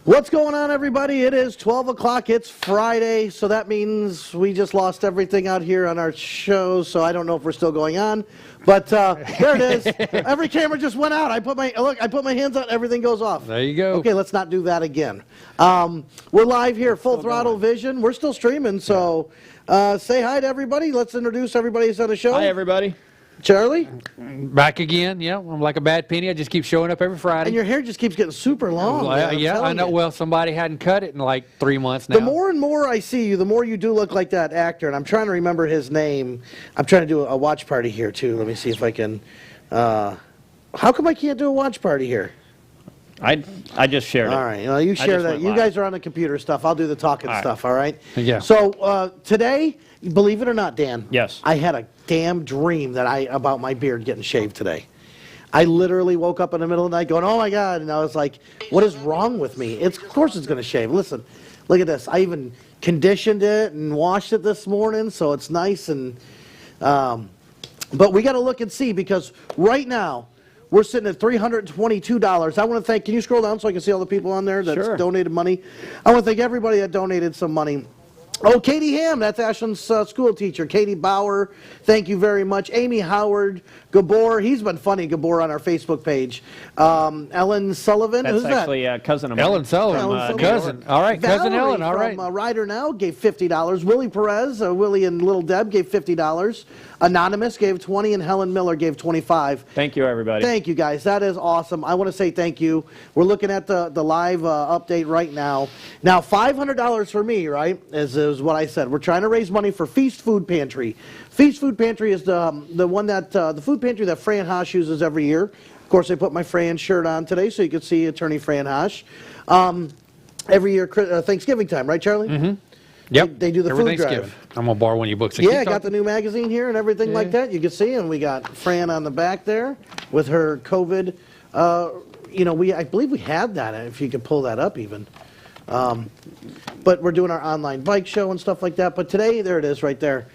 What's going on, everybody? It is 12 o'clock. It's Friday, so that means we just lost everything out here on our show, so I don't know if we're still going on. But there it is. Every camera just went out. I put my hands on, everything goes off. There you go. Okay, let's not do that again. We're live here, Full Throttle Vision. We're still streaming, so say hi to everybody. Let's introduce everybody who's on the show. Hi, everybody. Charlie? Back again, yeah. I'm like a bad penny. I just keep showing up every Friday. And your hair just keeps getting super long. Well, yeah, I know. Well, somebody hadn't cut it in like 3 months now. The more and more I see you, the more you do look like that actor. And I'm trying to remember his name. I'm trying to do a watch party here, too. Let me see if I can. How come I can't do a watch party here? I just shared it. All right. Well, you share that. You guys are on the computer stuff. I'll do the talking stuff, all right? Yeah. So today, believe it or not, Dan. Yes. I had a damn dream about my beard getting shaved today. I literally woke up in the middle of the night going, oh, my God. And I was like, what is wrong with me? Of course it's going to shave. Listen, look at this. I even conditioned it and washed it this morning, so it's nice. And but we got to look and see, because right now, we're sitting at $322. I want to thank, can you scroll down so I can see all the people on there that's donated money? I want to thank everybody that donated some money. Oh, Katie Ham, that's Ashland's school teacher. Katie Bauer, thank you very much. Amy Howard, Gabor, he's been funny, Gabor, on our Facebook page. Ellen Sullivan, That's who's actually a cousin of mine. Ellen Sullivan, cousin. All right, Valerie cousin Ellen, all right. from Rider Now gave $50. Willie Perez, Willie and Little Deb gave $50. Anonymous gave $20, and Helen Miller gave $25. Thank you, everybody. Thank you, guys. That is awesome. I want to say thank you. We're looking at the live update right now. Now, $500 for me, right, is what I said. We're trying to raise money for Feast Food Pantry. Feast Food Pantry is the one that the food pantry that Fran Haas uses every year. Of course, I put my Fran shirt on today so you can see Attorney Fran Haas. Every year, Thanksgiving time, right, Charlie? Mm-hmm. Yep. They do the food drive. I'm going to borrow one of your books. Yeah, I got the new magazine here and everything like that. You can see, and we got Fran on the back there with her COVID. I believe we had that, if you could pull that up even. But we're doing our online bike show and stuff like that. But today, there it is right there.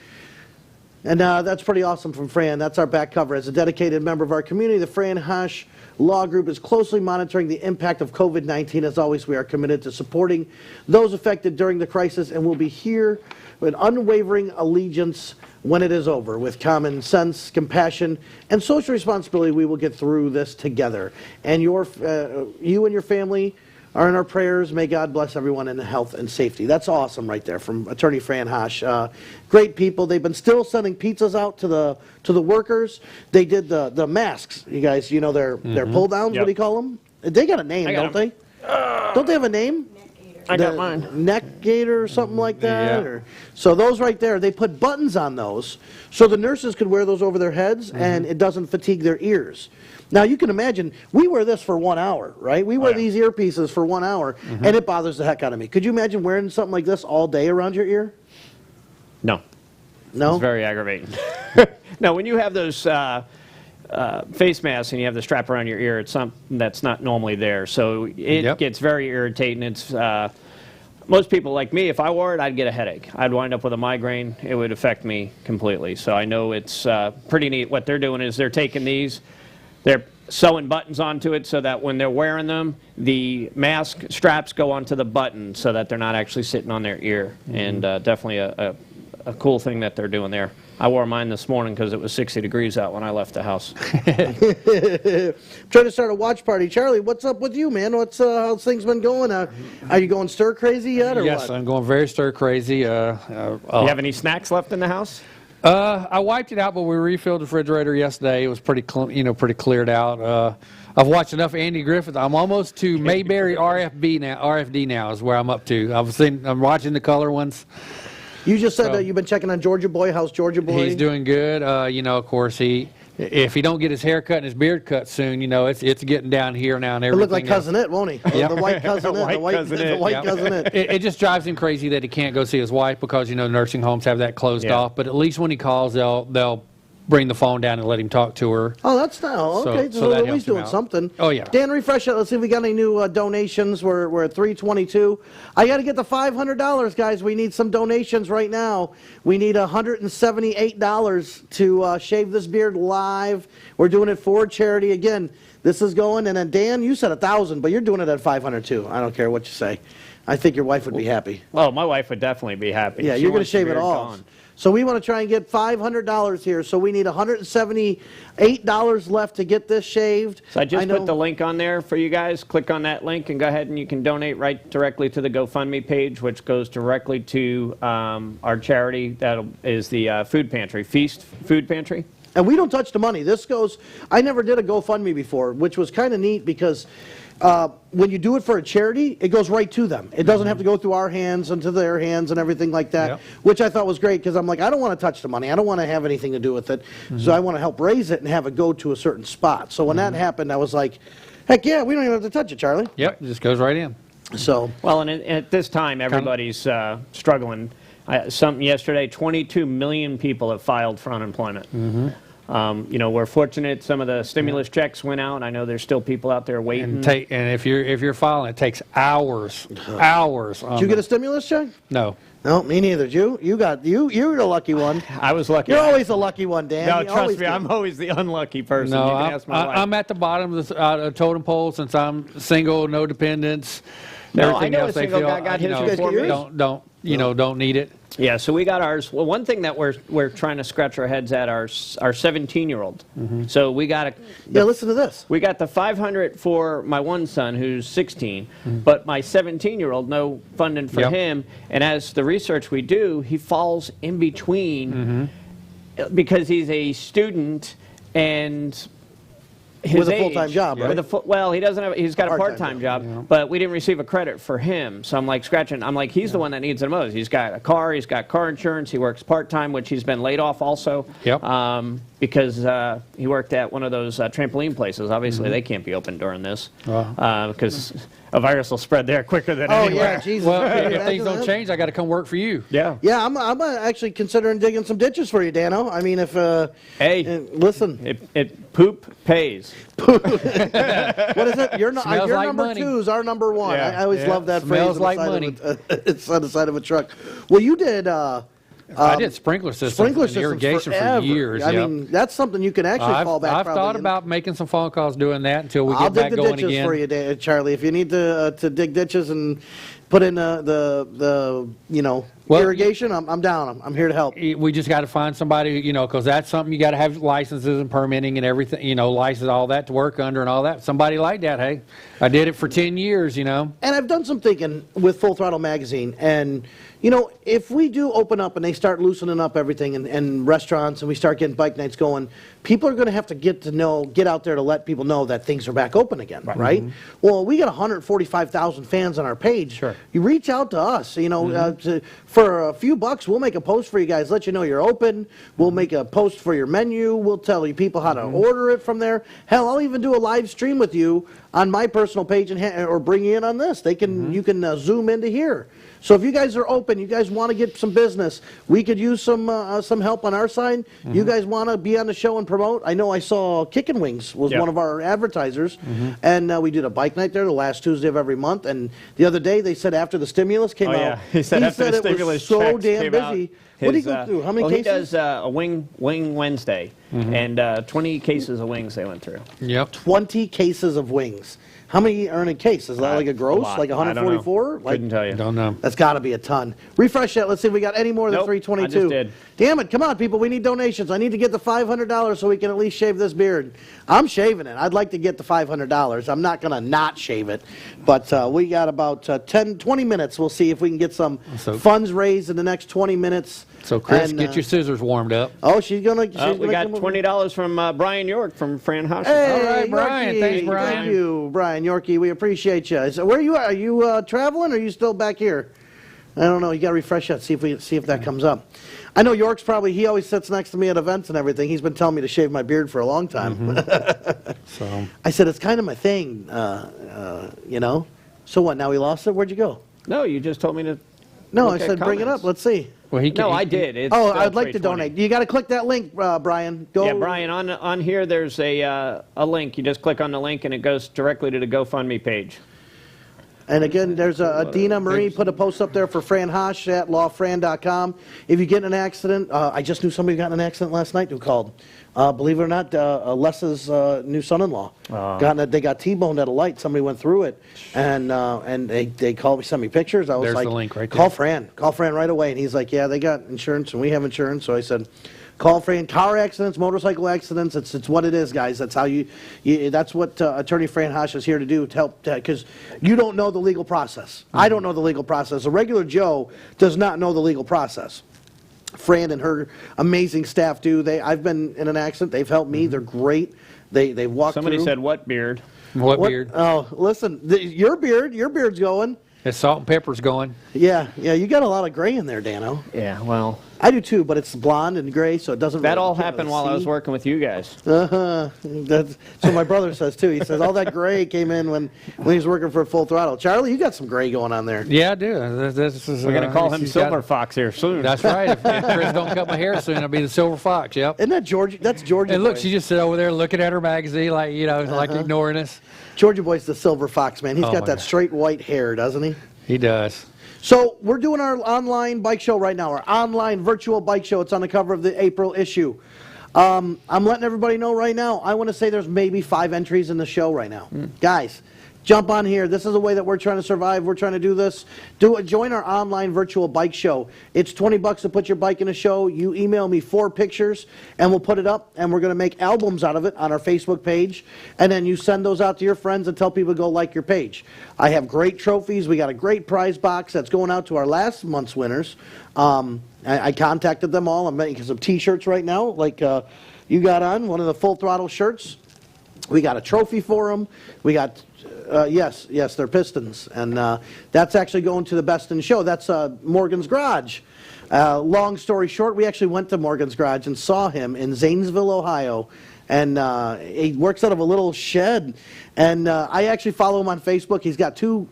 And that's pretty awesome from Fran. That's our back cover. As a dedicated member of our community, the Fran Haas Law Group is closely monitoring the impact of COVID-19. As always, we are committed to supporting those affected during the crisis, and we'll be here with unwavering allegiance when it is over. With common sense, compassion, and social responsibility, we will get through this together. And you and your family are in our prayers. May God bless everyone in health and safety. That's awesome right there from Attorney Fran Haas. Great people. They've been still sending pizzas out to the workers. They did the masks. You guys, you know their pull downs. Yep. What do you call them? They got a name, don't they? Don't they have a name? I got mine. Neck gaiter or something like that. Yeah. So those right there, they put buttons on those so the nurses could wear those over their heads and it doesn't fatigue their ears. Now, you can imagine, we wear this for 1 hour, right? We wear these earpieces for 1 hour, and it bothers the heck out of me. Could you imagine wearing something like this all day around your ear? No. No? It's very aggravating. No, when you have those face masks and you have the strap around your ear, it's something that's not normally there. So it gets very irritating. It's most people like me, if I wore it, I'd get a headache. I'd wind up with a migraine. It would affect me completely. So I know it's pretty neat. What they're doing is they're taking these, they're sewing buttons onto it so that when they're wearing them, the mask straps go onto the button so that they're not actually sitting on their ear. And definitely a cool thing that they're doing there. I wore mine this morning because it was 60 degrees out when I left the house. Trying to start a watch party. Charlie, what's up with you, man? How's things been going? Are you going stir crazy yet, or what? Yes, I'm going very stir crazy. You have any snacks left in the house? I wiped it out, but we refilled the refrigerator yesterday. It was pretty cleared out. I've watched enough Andy Griffith. I'm almost to Mayberry RFD now is where I'm up to. I'm watching the color ones. You just said that you've been checking on Georgia Boy. How's Georgia Boy? He's doing good. Of course, if he don't get his hair cut and his beard cut soon, it's getting down here now and everything. He'll look like Cousin It, won't he? The white Cousin It. The white Cousin It. It just drives him crazy that he can't go see his wife because, nursing homes have that closed off. But at least when he calls, they'll bring the phone down and let him talk to her. Oh, that's now okay. So at least doing something. Oh yeah. Dan, refresh it. Let's see if we got any new donations. We're at $322. I got to get the $500, guys. We need some donations right now. We need $178 to shave this beard live. We're doing it for charity. Again, this is going. And then Dan, you said 1,000, but you're doing it at 500 too. I don't care what you say. I think your wife would be happy. Well, my wife would definitely be happy. Yeah, She you're going to wants the shave it beard off. gone. So we want to try and get $500 here. So we need $178 left to get this shaved. So I just know- put the link on there for you guys. Click on that link and go ahead and you can donate right directly to the GoFundMe page, which goes directly to our charity. That is the food pantry, Feast Food Pantry. And we don't touch the money. This goes, I never did a GoFundMe before, which was kind of neat because when you do it for a charity, it goes right to them. It doesn't have to go through our hands and to their hands and everything like that, Yep. which I thought was great because I'm like, I don't want to touch the money. I don't want to have anything to do with it. So I want to help raise it and have it go to a certain spot. So when that happened, I was like, heck yeah, we don't even have to touch it, Charlie. Yep, it just goes right in. So, Well, and at this time, everybody's struggling. Something yesterday, 22 million people have filed for unemployment. You know, we're fortunate some of the stimulus checks went out. I know there's still people out there waiting. And if you're filing, it takes hours. Hours. did you get a stimulus check? No. No, me neither. You're the lucky one. I was lucky. You're always the lucky one, Dan. No, You trust always me, do. I'm always the unlucky person. No, You can ask my wife. I'm at the bottom of the totem pole since I'm single, no dependents. No, I everything know a else they single feel, guy got you his know, before me. Don't need it. Yeah, so we got ours. Well, one thing that we're trying to scratch our heads at our 17-year-old. So we got Yeah, listen to this. we got the 500 for my one son who's 16, but my 17-year-old, no funding for Yep. him. And as the research we do, he falls in between because he's a student and his With a age, full-time job, right? Well, he doesn't have. He's got a Part-time part-time job. job, but we didn't receive a credit for him. So I'm like scratching. I'm like, he's the one that needs it the most. He's got a car. He's got car insurance. He works part-time, which he's been laid off also. Yep. Because he worked at one of those trampoline places. Obviously, they can't be open during this because a virus will spread there quicker than Oh, anywhere. yeah, Jesus. Well, Can you if things imagine don't that? change, I got to come work for you. Yeah. Yeah, I'm actually considering digging some ditches for you, Dano. I mean, if Hey, listen, it poop pays. what is it? Your Smells your like number money. 2 is our number 1. Yeah, I always yeah. love that Smells phrase. like on the money. side of it's on the side of a truck. Well, you did I did sprinkler systems sprinkler and systems irrigation forever. for years. I yep. mean, that's something you can actually I've fall back. thought probably about making some phone calls doing that until we I'll get dig back the going ditches again. for you, Charlie. If you need to dig ditches and put in the Well, irrigation, I'm down. I'm here to help. We just got to find somebody, because that's something you got to have licenses and permitting and everything, license, all that to work under and all that. Somebody like that, hey. I did it for 10 years, And I've done some thinking with Full Throttle Magazine, and if we do open up and they start loosening up everything and restaurants and we start getting bike nights going, people are going to have to get out there to let people know that things are back open again, right? Well, we got 145,000 fans on our page. Sure. You reach out to us, for a few bucks, we'll make a post for you guys, let you know you're open. We'll make a post for your menu. We'll tell you people how to order it from there. Hell, I'll even do a live stream with you on my personal page or bring you in on this. You can zoom into here. So if you guys are open, you guys want to get some business, we could use some help on our side. You guys want to be on the show and promote? I know I saw Kickin' Wings was one of our advertisers, and we did a bike night there the last Tuesday of every month. And the other day they said after the stimulus came out, he said after the it was stimulus so checks damn came busy. out, What do you go through? How many He cases? does a wing Wednesday, and 20 cases of wings they went through. Yep. 20 cases of wings. How many are in a case? Is that like a gross? lot. Like I don't know. 144? Couldn't tell you. Don't know. That's got to be a ton. Refresh that. Let's see if we got any more than Nope, 322. I just did. Damn it. Come on, people. We need donations. I need to get the $500 so we can at least shave this beard. I'm shaving it. I'd like to get the $500. I'm not going to not shave it. But we got about 20 minutes. We'll see if we can get some funds raised in the next 20 minutes. So, Chris, And, get your scissors warmed up. Oh, she's going to... We got $20 from Brian York from Fran House. Hey, All right, Brian. Yorkie. Thanks, Brian. Thank you, Brian Yorkie. We appreciate you. So where are you at? Are you traveling or are you still back here? I don't know. You got to refresh that, see if that comes up. I know York's he always sits next to me at events and everything. He's been telling me to shave my beard for a long time. So I said, it's kind of my thing, So what, now we lost it? Where'd you go? No, you just told me to. No, look I at said bring it up. comments. Let's see. well, he can, No, he- I did. It's Oh, still I'd like to 320. donate. You got to click that link, Brian. Go. Yeah, Brian, on here there's a link. You just click on the link and it goes directly to the GoFundMe page. And again, there's a Dina Marie put a post up there for Fran Hosh at lawfran.com. If you get in an accident, I just knew somebody got in an accident last night who called. Believe it or not, Les's new son-in-law they got T-boned at a light. Somebody went through it, and they called me, sent me pictures. I was There's like, the link right there. call Fran right away. And he's like, yeah, they got insurance and we have insurance. So I said, call Fran. Car accidents, motorcycle accidents, it's what it is, guys. That's how that's what Attorney Fran Hosh is here to do, to help, because you don't know the legal process. I don't know the legal process. A regular Joe does not know the legal process. Fran and her amazing staff do. I've been in an accident. They've helped me. They're great. They walk through. Somebody said, what beard? What beard? Oh, listen, your beard's going. It's salt and pepper's going. Yeah, you got a lot of gray in there, Dano. Yeah, well. I do too, but it's blonde and gray, so it doesn't. That really, all happened while I was working with you guys. That's so my brother says too. He says all that gray came in when he was working for Full Throttle. Charlie, you got some gray going on there. Yeah, I do. We're going to call him Silver Fox here soon. That's right. If Chris don't cut my hair soon, I'll be the Silver Fox. Yep. Isn't that Georgia? That's Georgia. And look, boy. she just sit over there looking at her magazine, like like ignoring us. Georgia boy's the Silver Fox, man. He's Oh, got my that God. straight white hair, doesn't he? He does. So we're doing our online bike show right now, our online virtual bike show. It's on the cover of the April issue. I'm letting everybody know right now, I want to say there's maybe 5 entries in the show right now. Guys, jump on here. This is the way that we're trying to survive. We're trying to do this. Join our online virtual bike show. It's $20 to put your bike in a show. You email me 4 pictures, and we'll put it up, and we're going to make albums out of it on our Facebook page, and then you send those out to your friends and tell people to go like your page. I have great trophies. We got a great prize box that's going out to our last month's winners. I contacted them all. I'm making some T-shirts right now, like you got on, one of the Full Throttle shirts. We got a trophy for them. We got... yes, they're Pistons, and that's actually going to the Best in Show. That's Morgan's Garage. Long story short, we actually went to Morgan's Garage and saw him in Zanesville, Ohio, and he works out of a little shed, and I actually follow him on Facebook. He's got 2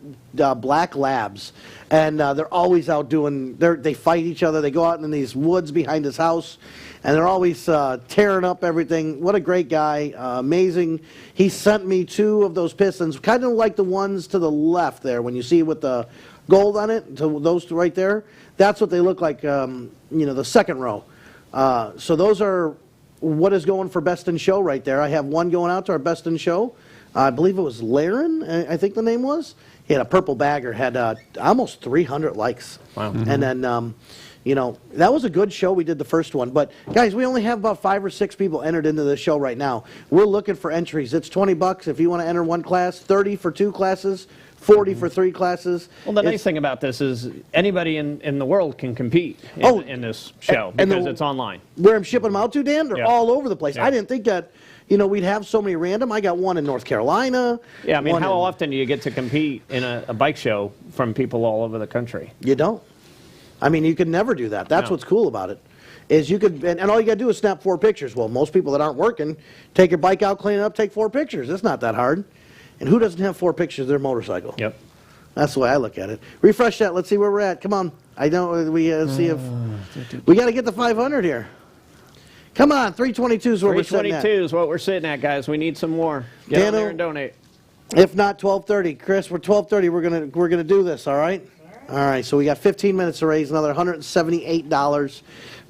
black labs, and they're always out doing, they fight each other. They go out in these woods behind his house, and they're always tearing up everything. What a great guy. Amazing. He sent me 2 of those Pistons, kind of like the ones to the left there, when you see with the gold on it, to those 2 right there. That's what they look like, the second row. So those are what is going for Best in Show right there. I have one going out to our Best in Show. I believe it was Laren, I think the name was. He had a purple bagger, had almost 300 likes. Wow. And then... that was a good show. We did the first one. But, guys, we only have about 5 or 6 people entered into the show right now. We're looking for entries. It's $20 if you want to enter one class, 30 for 2 classes, 40 for 3 classes. Well, the nice thing about this is anybody in the world can compete in this show because it's online. Where I'm shipping them out to, Dan? They're all over the place. Yeah. I didn't think that, we'd have so many random. I got one in North Carolina. Yeah, I mean, how often do you get to compete in a bike show from people all over the country? You don't. I mean, you can never do that. That's what's cool about it. Is you could, and all you got to do is snap 4 pictures. Well, most people that aren't working, take your bike out, clean it up, take 4 pictures. It's not that hard. And who doesn't have 4 pictures of their motorcycle? Yep. That's the way I look at it. Refresh that. Let's see where we're at. Come on. I don't. We see if we got to get to 500 here. Come on. 322 is where we're sitting at. 322 is what we're sitting at, guys. We need some more. Get on there and donate. If not 12:30, Chris, we're 12:30. We're gonna do this. All right. All right, so we got 15 minutes to raise another $178,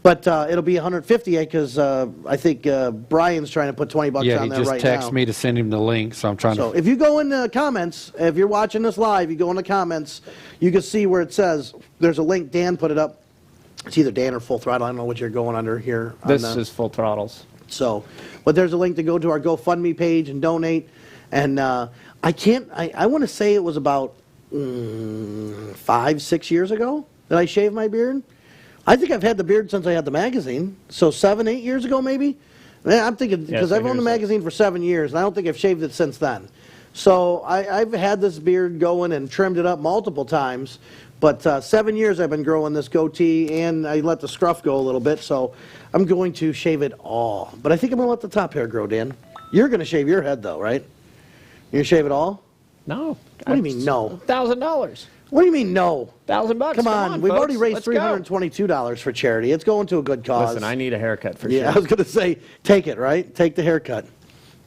but it'll be $158 because I think Brian's trying to put $20 on there right now. Yeah, he just texted me to send him the link, so I'm trying to... So if you go in the comments, if you're watching this live, you go in the comments, you can see where it says, there's a link, Dan put it up. It's either Dan or Full Throttle. I don't know what you're going under here. This is Full Throttles. So, but there's a link to go to our GoFundMe page and donate. And I want to say it was about 5-6 years ago that I shaved my beard. I think I've had the beard since I had the magazine. So 7-8 years ago maybe. I'm thinking, because I've owned the magazine for 7 years, and I don't think I've shaved it since then. So I've had this beard going and trimmed it up multiple times. But 7 years I've been growing this goatee, and I let the scruff go a little bit. So I'm going to shave it all. But I think I'm going to let the top hair grow, Dan. You're going to shave your head, though, right? You're going to shave it all? No. What do you mean, no? $1,000. What do you mean, no? $1,000. Come on, we've folks. already raised Let's go. $322 for charity. It's going to a good cause. Listen, I need a haircut for Yeah, sure. I was going to say, take it, right? Take the haircut.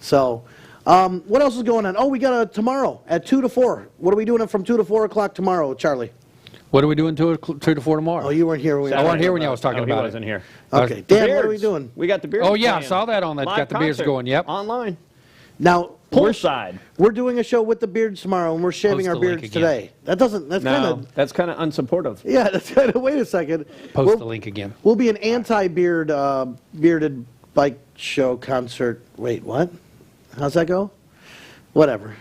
So, What else is going on? Oh, we got a tomorrow at 2 to 4. What are we doing from 2 to 4 o'clock tomorrow, Charlie? What are we doing 2 to 4 tomorrow? Oh, you weren't here. I wasn't here when y'all was talking No, about he it. wasn't here. Okay. Dan, what are we doing? We got the beards. Oh, yeah, I playing. saw that on that. Live Got the beards concert going, yep. Online. Now, Poolside. we're doing a show with the beards tomorrow, and we're shaving Post our the link beards again. today. That's kind No, of, that's kind of unsupportive. yeah, that's kind of, wait a second. Post the link again. We'll be an anti-beard, bearded bike show concert. Wait, what? How's that go? Whatever.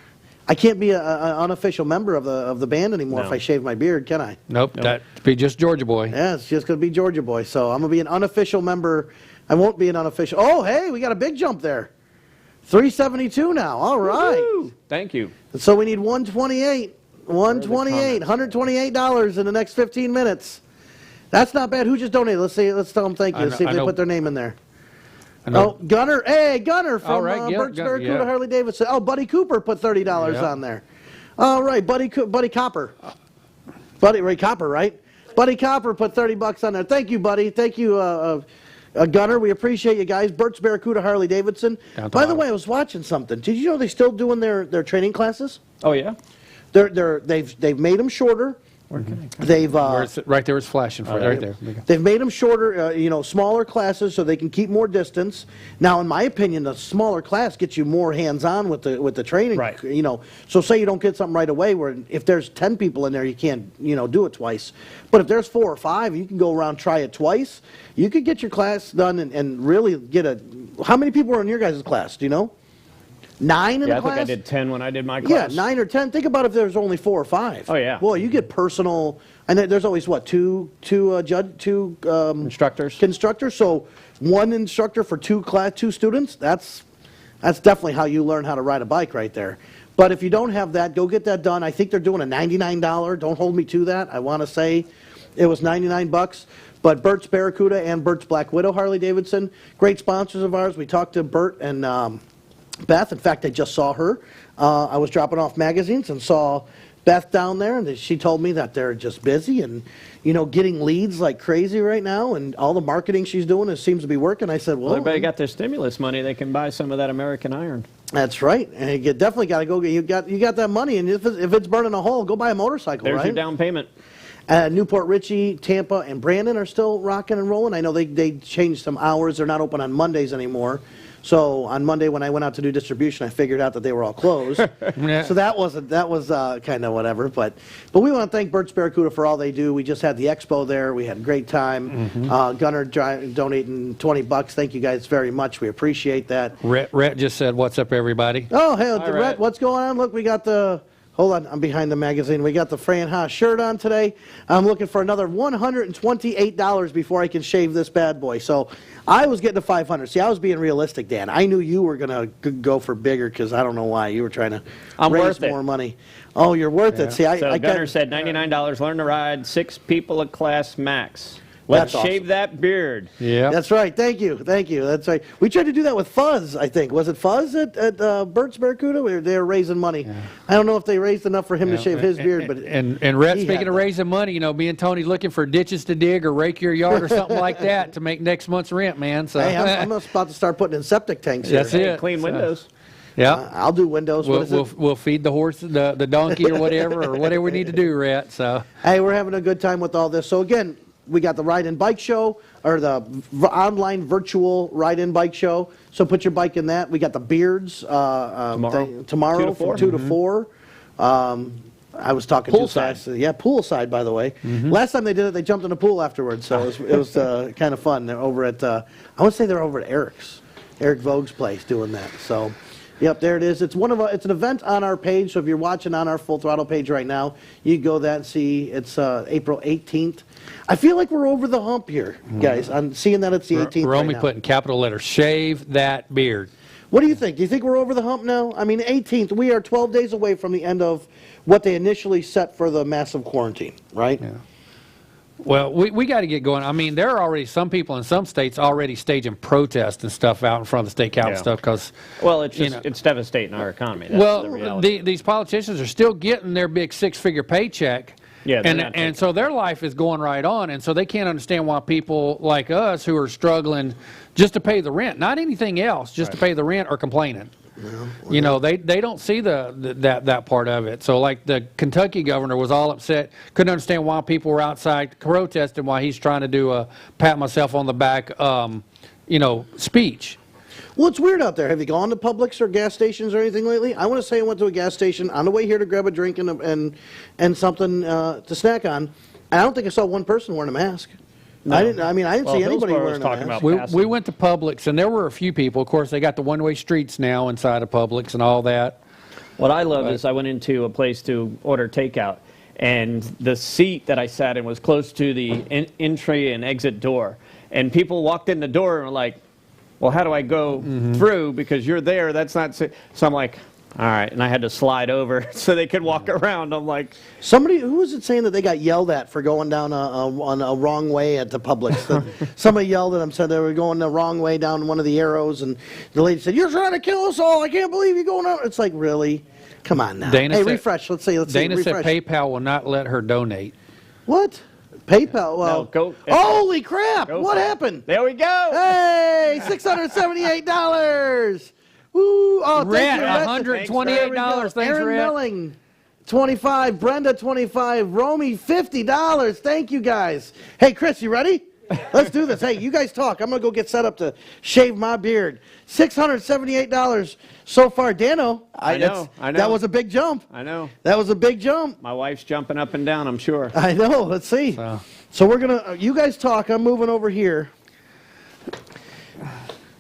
I can't be an unofficial member of the band anymore No. if I shave my beard, can I? Nope, that'd be just Georgia boy. Yeah, it's just going to be Georgia Boy. So I'm going to be an unofficial member. I won't be an unofficial. Oh, hey, we got a big jump there. 372 now. All right. Woo! Thank you. So we need 128. 128. $128 in the next 15 minutes. That's not bad. Who just donated? Let's see. Let's tell them thank you. I Let's see if know- they I know- put their name in there. I know. Oh, Gunner. Hey, Gunner from All right, yeah, Burt's Gun- Barracuda yeah. Harley Davidson. Oh, Buddy Cooper put $30 Yeah. on there. All right, Buddy Copper. Ray Copper, right? Buddy Copper put $30 on there. Thank you, Buddy. Thank you, Gunner. We appreciate you guys. Burt's Barracuda Harley Davidson. Down to By the bottom. way, I was watching something. Did you know they're still doing their training classes? Oh, yeah? They've made them shorter. They've Where it's, right there, it's flashing for right there. They've made them shorter, smaller classes so they can keep more distance. Now, in my opinion, the smaller class gets you more hands-on with the training. Right. So say you don't get something right away, where if there's 10 people in there, you can't, do it twice. But if there's 4 or 5, you can go around, try it twice. You could get your class done and really get a. How many people are in your guys' class? Do you know? 9 in Yeah, the I class? think I did 10 when I did my Yeah, class. 9 or 10. Think about if there's only 4 or 5. Oh, yeah. Boy, you get personal, and there's always what, two Instructors. instructors. So 1 instructor for 2 students. That's definitely how you learn how to ride a bike right there. But if you don't have that, go get that done. I think they're doing a $99. Don't hold me to that. I want to say it was $99. But Burt's Barracuda and Burt's Black Widow Harley Davidson, great sponsors of ours. We talked to Bert and Beth. In fact, I just saw her. I was dropping off magazines and saw Beth down there, and she told me that they're just busy and, getting leads like crazy right now, and all the marketing she's doing seems to be working. I said, well, Everybody got their stimulus money. They can buy some of that American iron. that's right. And you definitely got to go get, you got that money, and if it's burning a hole, go buy a motorcycle, There's right? your down payment. Newport Richie, Tampa, and Brandon are still rocking and rolling. I know they changed some hours. They're not open on Mondays anymore. So on Monday when I went out to do distribution, I figured out that they were all closed. Yeah. So that was kind of whatever. But we want to thank Burt's Barracuda for all they do. We just had the expo there. We had a great time. Gunner donating $20. Thank you guys very much. We appreciate that. Rhett just said, "What's up, everybody?" Oh, hey, Rhett. Rhett, what's going on? Look, we got the. Hold on, I'm behind the magazine. We got the Fran Haas shirt on today. I'm looking for another $128 before I can shave this bad boy. So I was getting to 500. See, I was being realistic, Dan. I knew you were going to go for bigger because I don't know why. You were trying to I'm raise worth it. more money. Oh, you're worth it. See, So I Gunner got, said $99, learn to ride, 6 people a class max. Let's That's shave awesome. that beard. Yeah. That's right. Thank you. That's right. We tried to do that with Fuzz, I think. Was it Fuzz at Burt's Barracuda? They were raising money. I don't know if they raised enough for him to shave his beard, but and Rhett, he speaking had of that. raising money, me and Tony's looking for ditches to dig or rake your yard or something like that to make next month's rent, man. So Hey, I'm about to start putting in septic tanks here. That's it. Clean So, windows. yeah. I'll do windows. What is it? We'll feed the horse, the donkey, or whatever we need to do, Rhett. So Hey, we're having a good time with all this. So again, we got the Ride-In Bike Show, or the online virtual Ride-In Bike Show. So put your bike in that. We got the beards tomorrow 2 to 4. from 2 to 4. I was talking too fast. Yeah, poolside, by the way. Last time they did it, they jumped in the pool afterwards. So it was kind of fun. They're over at, I want to say they're over at Eric Vogue's place doing that. So, yep, there it is. It's it's an event on our page. So if you're watching on our Full Throttle page right now, you can go that and see. It's April 18th. I feel like we're over the hump here, guys. I'm seeing that it's the 18th. we're right only now. putting capital letters. Shave that beard. What do you think? Do you think we're over the hump now? I mean, 18th. We are 12 days away from the end of what they initially set for the massive quarantine, right? Yeah. Well, we got to get going. I mean, there are already some people in some states already staging protests and stuff out in front of the state capitol stuff because. Well, it's you just know. it's devastating our economy. That's the reality. These politicians are still getting their big 6-figure paycheck. Yeah, they're and not taking and so their life is going right on, and so they can't understand why people like us who are struggling just to pay the rent, not anything else, just to pay the rent, are complaining. You know, they don't see that part of it. So like the Kentucky governor was all upset, couldn't understand why people were outside protesting while he's trying to do a pat myself on the back, you know, speech. Well, it's weird out there. Have you gone to Publix or gas stations or anything lately? I want to say I went to a gas station on the way here to grab a drink and something to snack on. I don't think I saw one person wearing a mask. No. I didn't see anybody Hillsborough was wearing a talking mask. about We went to Publix, and there were a few people. Of course, they got the one-way streets now inside of Publix and all that. What I love is I went into a place to order takeout, and the seat that I sat in was close to the entry and exit door. And people walked in the door and were like, well, how do I go through? Because you're there. That's not so I'm like, all right. And I had to slide over so they could walk around. I'm like. Who was it saying that they got yelled at for going down on a wrong way at the Publix? Somebody yelled at them, said they were going the wrong way down one of the arrows, and the lady said, "You're trying to kill us all. I can't believe you're going out." It's like, really? Come on now. Dana hey, said, refresh. Let's see. Dana refresh. said PayPal will not let her donate. What? PayPal? Well, No, go. Holy crap! Go What for it. happened? There we go. Hey, $678. Woo! Oh, Rhett, thank you, $128. Thanks, Aaron Rhett. Milling, 25. Brenda, 25. Romy, $50. Thank you, guys. Hey, Chris, you ready? Let's do this. Hey, you guys talk. I'm going to go get set up to shave my beard. $678 so far. Dano, I know. That was a big jump. I know. That was a big jump. My wife's jumping up and down, I'm sure. I know. Let's see. So we're going to, you guys talk. I'm moving over here.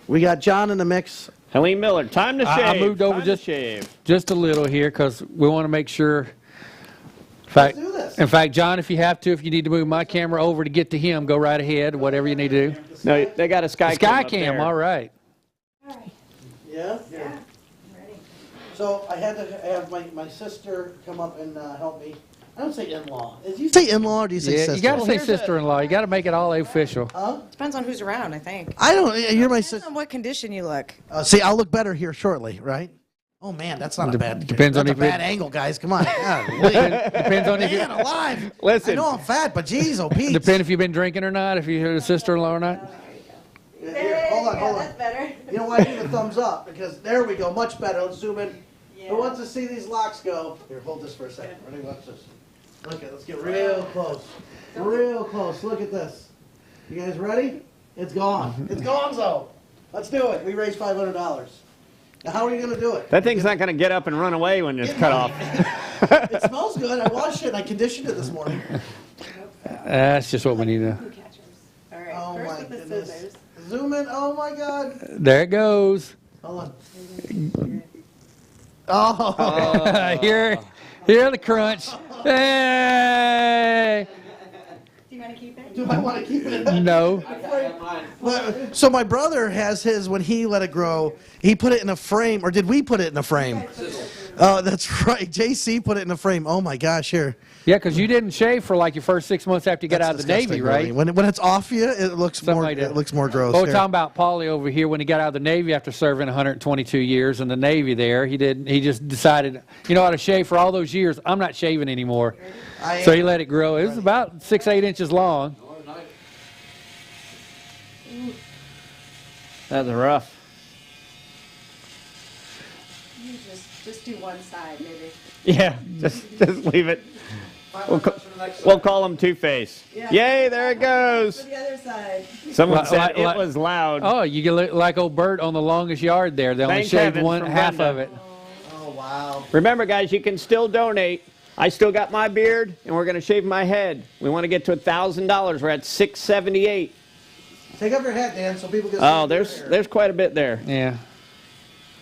We got John in the mix. Helene Miller, time to shave. I moved over Time to shave. just a little here because we want to make sure. Let's do this. In fact, John, if you need to move my camera over to get to him, go right ahead, whatever you need to do. No, they got a sky Sky up cam, there. all right. Yeah? Yeah, I'm ready. So I had to have my sister come up and help me. I don't say in-law. Do you say in-law or do you say Yeah, sister? you got to say here's a- sister-in-law. You got to make it all official. Depends on who's around, I think. I don't. You're my Depends sister. on what condition you look. See, I'll look better here shortly, right? Oh man, that's not a bad. Depends on that's if a it- bad angle, guys. Come on. Depends on if you Man alive. Listen. I know I'm fat, but geez, oh Pete. depend if you've been drinking or not. If you're a sister-in-law or not. Here, hold on. That's better. You know why I give a thumbs up? Because there we go, much better. Let's zoom in. Who wants to see these locks go? Here, hold this for a second. Ready? Watch this. Look at. Let's get real close. Real close. Look at this. You guys ready? It's gone. It's gone, so. Let's do it. We raised $500. Now, how are you going to do it? That thing's not going to get up and run away when it's cut off. It smells good. I washed it and I conditioned it this morning. That's just what we need to. All right, Oh first my with the goodness. scissors. Zoom in. Oh my God. There it goes. Hold on. Oh. Hear the crunch. Hey! Do you want to keep it? Do I want to keep it? No. So my brother has his, when he let it grow, he put it in a frame, or did we put it in a frame? Oh, that's right. JC put it in a frame. Oh my gosh, here. Yeah, because you didn't shave for like your first 6 months after you got out of the Navy, right? When it's off you, it looks Something more. like that. It looks more gross. Oh, we're Here. talking about Paulie over here when he got out of the Navy after serving 122 years in the Navy there. He just decided, you know, how to shave for all those years. I'm not shaving anymore. So he let it grow. It was about 6-8 inches long. That's rough. You just do one side, maybe. Yeah, just leave it. We'll call him Two-Face. Yeah. Yay, there it goes. To the other side. Someone said Like- it was loud. Oh, you get like old Bert on the longest yard there. They only Thank shaved heavens one from half Brenda. of it. Oh wow. Remember, guys, you can still donate. I still got my beard, and we're going to shave my head. We want to get to $1,000. We're at $678. Take off your hat, Dan, so people can see. Oh, your there's hair. quite a bit there. Yeah.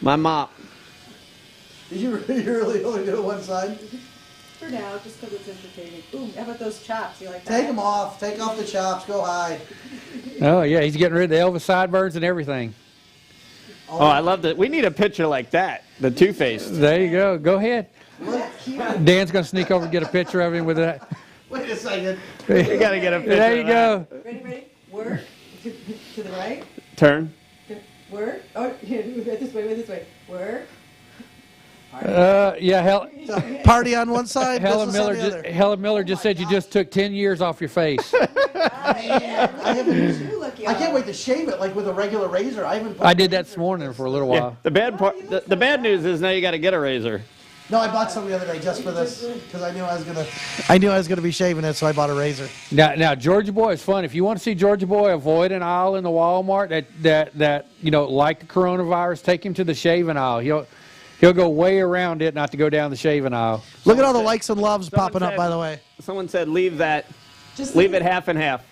My mop. Did you really only do it one side? For now, just because it's entertaining. Ooh, how about those chops? You like that? Take them off. Take off the chops. Go hide. Oh, yeah. He's getting rid of the Elvis sideburns and everything. Oh, I love that. We need a picture like that. The Two-Face. There you go. Go ahead. Look. Dan's going to sneak over and get a picture of him with that. Wait a second. We got to get a picture There you of that. go. Ready? Work. To the right. Turn. Work. Oh, here, this way. Work. Yeah, Party on one side. Helen business on Miller. the other. Helen Miller just said you just took 10 years off your face. I haven't. You look I can't wait to shave it like with a regular razor. I haven't. I did that this morning for a little while. The bad part, the bad news is now you got to get a razor. No, I bought some the other day just for this because I knew I was gonna be shaving it, so I bought a razor. Now Georgia Boy is fun. If you want to see Georgia Boy avoid an aisle in the Walmart that like the coronavirus, take him to the shaving aisle. He'll go way around it not to go down the shaving aisle. Look at all the likes and loves popping up, by the way. Someone said leave it half and half.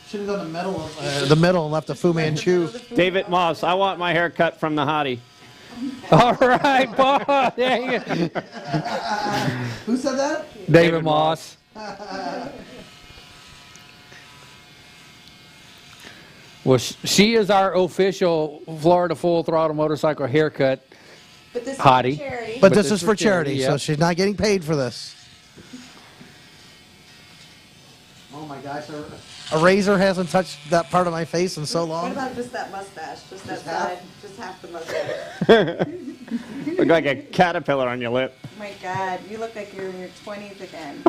Should have done the middle and left the Fu Manchu. David Moss, I want my hair cut from the hottie. All right, Paul. Yeah, Who said that? David Moss. Well, she is our official Florida Full Throttle Motorcycle haircut But this hottie. is for charity. But this is for charity, yeah. so she's not getting paid for this. Oh my gosh, a razor hasn't touched that part of my face in so What long. about just that mustache? Just that Just half? side? Just half the mustache. Look like a caterpillar on your lip. Oh my God, you look like you're in your 20s again.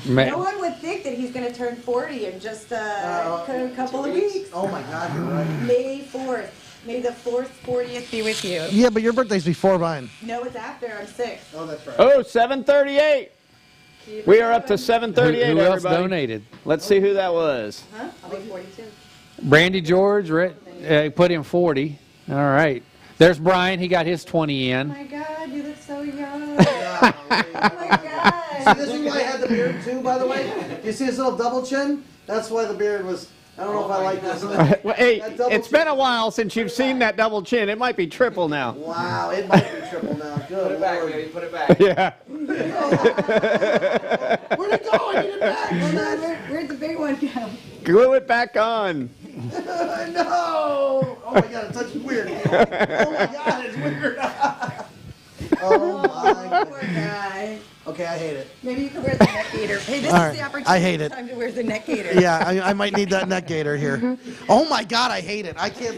Man. No one would think that he's going to turn 40 in just a couple of weeks. Oh my God, you're right. May 4th. May the 40th be with you. Yeah, but your birthday's before mine. No, it's after. I'm 6. Oh, that's right. Oh, 738. We are up to Who 738, else everybody. donated? Let's see who that was. Huh? I'll be 42. Brandy George put in 40. All right. There's Brian. He got his 20 Oh in. my God, you look so young. Oh my God. See, this is why I had the beard too, by the way. You see this little double chin? That's why the beard was. I don't know if I like this. Well, hey, That double it's been a chin. while since you've seen that double chin. It might be triple now. Wow, it might be triple now. Good. Put it back, Lord. baby. Put it back. Yeah. Where'd it go? I need it back. Where'd the big one go? Glue it back on. No! Oh my God, it touches weird. Oh my God, it's weird. Oh my. Poor guy. Okay, I hate it. Maybe you could wear the neck gaiter. Hey, this All is right, the opportunity I hate it. time to wear the neck gaiter. Yeah, I might need that neck gaiter here. Oh my God, I hate it. I can't.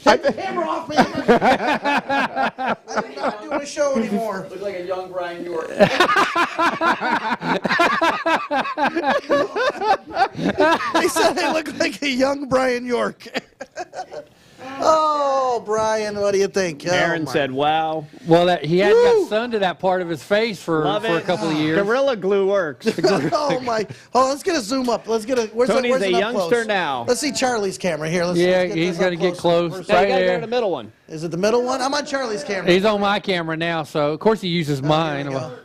Take the camera off me. I'm not doing a show anymore. Look like a young Brian York. They said I look like a young Brian York. Oh, Brian, what do you think? Aaron Oh, my- said, wow. Well, he hadn't Woo! got sun to that part of his face for Love a it. couple of years. Gorilla Glue works. Oh my! Oh, let's get a zoom up. Let's get a. Where's Tony's where's a it up youngster close? now. Let's see Charlie's camera here. Let's Yeah, get he's this up gonna get close. Where's- Now you Right got to there. wear the middle one. Is it the middle one? I'm on Charlie's camera. He's on my camera now, so of course he uses mine. Here we go.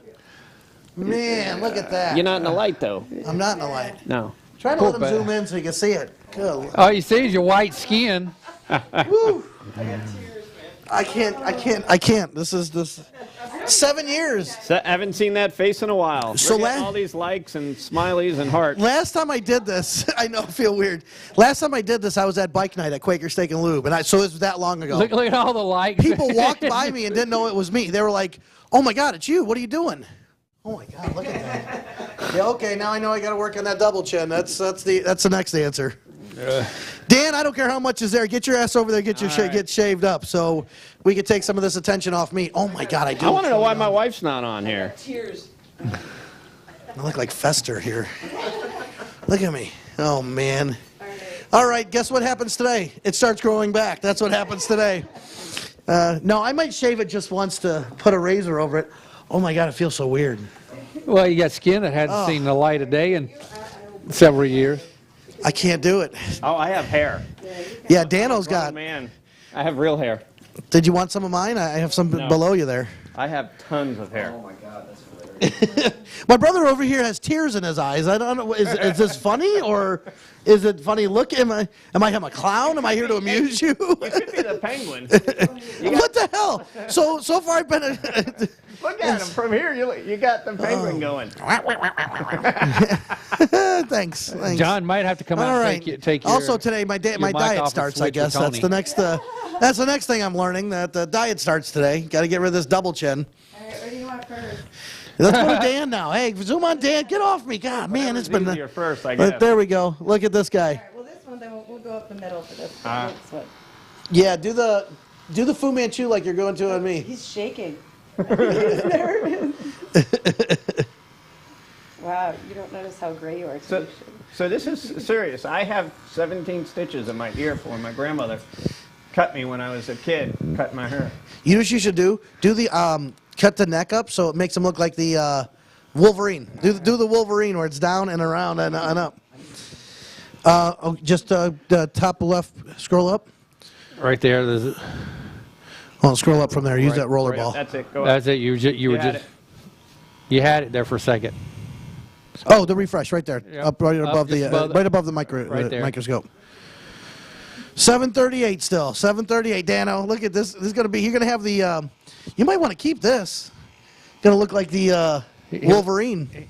Man, look at that. You're not in the light, though. I'm not in the light. No. Try to Poor let him bad. zoom in so you can see it. Good. All you see is your white skin. Woo. I can't. This is 7 years. So, I haven't seen that face in a while. So We're getting la- all these likes and smileys and hearts. Last time I did this, I know I feel weird. Last time I did this, I was at bike night at Quaker Steak and Lube, and so it was that long ago. Look at all the likes. People walked by me and didn't know it was me. They were like, "Oh my God, it's you! What are you doing?" Oh my God, look at that. Yeah, okay, now I know I got to work on that double chin. That's the next answer. Dan, I don't care how much is there. Get your ass over there. Get shaved up so we can take some of this attention off me. Oh my God, I do. I want to know why my wife's not on here. Tears. I look like Fester here. Look at me. Oh man. All right, guess what happens today? It starts growing back. That's what happens today. No, I might shave it just once to put a razor over it. Oh my God, it feels so weird. Well, you got skin that hadn't seen the light of day in several years. I can't do it. Oh, I have hair. Yeah, Dano's Grown got. man. I have real hair. Did you want some of mine? I have some No. below you there. I have tons of hair. Oh my God, that's hilarious. My brother over here has tears in his eyes. I don't know. Is this funny or is it funny? Look, am I a clown? Am I here to amuse you? You could be the penguin. What the hell? So far I've been. Look at him from here. You got the penguin going. Thanks. John might have to come All out right. and take your. Also today, my your mic diet off and starts. I switch with guess that's Tony. the next. That's the next thing I'm learning. That the diet starts today. Got to get rid of this double chin. All right, what do you want first? Let's go to Dan now. Hey, zoom on Dan. Get off me. God, man, it's been. Easier first, I guess. There we go. Look at this guy. All right, well, this one, then we'll go up the middle for this. This one. Yeah, do the Fu Manchu like you're going to on me. He's shaking. you don't notice how gray you are. So this is serious. I have 17 stitches in my ear from when my grandmother cut me when I was a kid, cut my hair. You know what you should do? Do the cut the neck up so it makes him look like the Wolverine. Do the Wolverine where it's down and around and up. Just the top left. Scroll up. Right there. There's, Oh, scroll up from there. Use Right, that roller Right, ball. that's it. Go that's up. it. You were had just it. you had it there for a second. Oh, the refresh right there, Yep. up right Up above just the above the- right above the Right there. microscope. 738 still. 738. Dano, look at this. This is gonna be. You're gonna have the. You might want to keep this. Gonna look like the Wolverine,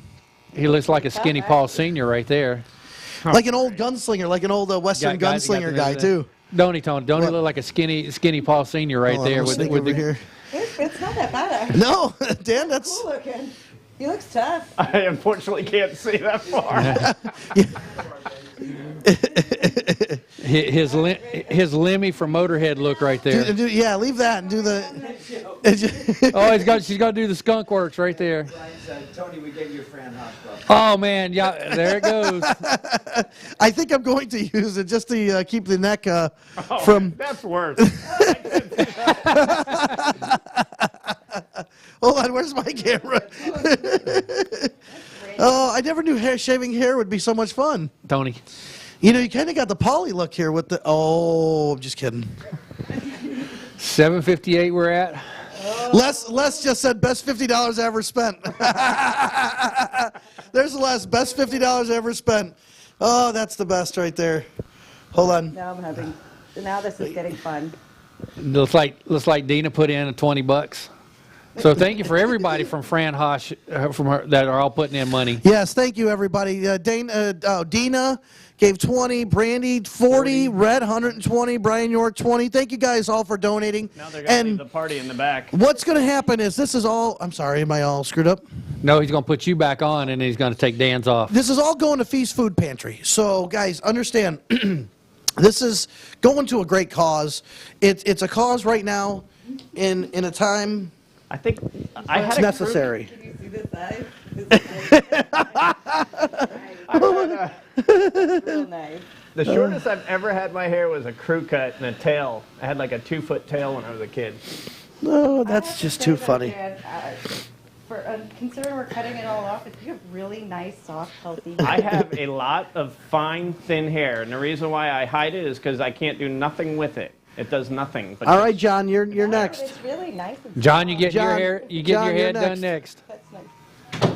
He looks like a skinny Paul Senior right there. like an old gunslinger, like an old Western Got gunslinger the- guy too. Don't he, Tony? Don't he What? look like a skinny Paul Senior right Hold on, there I'm with sneak with over the here. It's not that bad. No, Dan, that's. Cool looking. He looks tough. I unfortunately can't see that far. his Lemmy from Motorhead look right there. Yeah, leave that and do the. Oh, she's got to do the skunk works right there. Brian said, Tony, we gave you a Fran Hosh club. Oh man, yeah, there it goes. I think I'm going to use it just to keep the neck from. That's worse. Hold on, where's my camera? Oh, I never knew shaving hair would be so much fun. Tony. You know, you kind of got the Polly look here with the. Oh, I'm just kidding. 7:58 we're at. Les just said best $50 ever spent. There's Les, best $50 ever spent. Oh, that's the best right there. Hold on. Now this is getting fun. Looks like Dina put in $20. So thank you for everybody from Fran Hosh from her that are all putting in money. Yes, thank you, everybody. Dina gave 20, Brandy 40, Red 120, Brian York 20. Thank you guys all for donating. Now they're going to leave the party in the back. What's going to happen is this is all. I'm sorry, am I all screwed up? No, he's going to put you back on, and he's going to take Dan's off. This is all going to Feast Food Pantry. So, guys, understand, this is going to a great cause. It's a cause right now in a time. I think I had It's a necessary. Can you see this size? Real nice. The shortest I've ever had my hair was a crew cut and a tail. I had like a 2-foot tail when I was a kid. No, that's just too funny. Considering we're cutting it all off, you have really nice, soft, healthy I have a lot of fine, thin hair, and the reason why I hide it is because I can't do nothing with it. It does nothing. But All right, John, you're next. It's really nice. And John, you get your John- hair, you get John, your you're head done next. That's nice.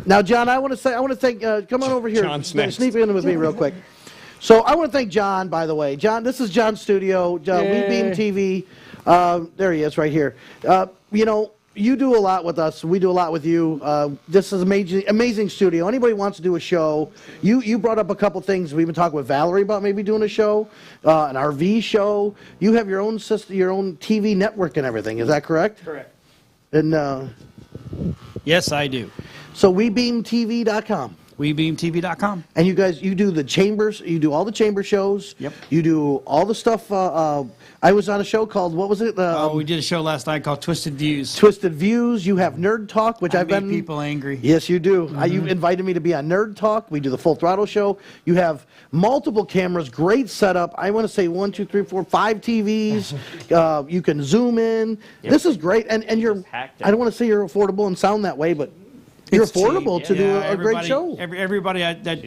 Now, John, I want to thank. Come on over here. John's next. Sneak in with me real quick. So I want to thank John. By the way, John, this is John's studio. WeBeam TV. There he is, right here. You know, you do a lot with us. We do a lot with you. This is amazing studio. Anybody wants to do a show? You brought up a couple things. We've been talking with Valerie about maybe doing a show, an RV show. You have your own system, your own TV network and everything. Is that correct? correct. And Yes, I do. so WeBeamTV.com. WeBeamTV.com. And you guys, you do the chambers, you do all the chamber shows. Yep. You do all the stuff. I was on a show called, what was it? We did a show last night called Twisted Views. Twisted Views. You have Nerd Talk, which I I've made been. people angry. Yes, you do. You invited me to be on Nerd Talk. We do the Full Throttle show. You have multiple cameras, great setup. I want to say 1, 2, 3, 4, 5 TVs. You can zoom in. This is great. And you're, hacked it. I don't want to say you're affordable and sound that way, but you're It's cheap. affordable to do Yeah, a great everybody- show. Everybody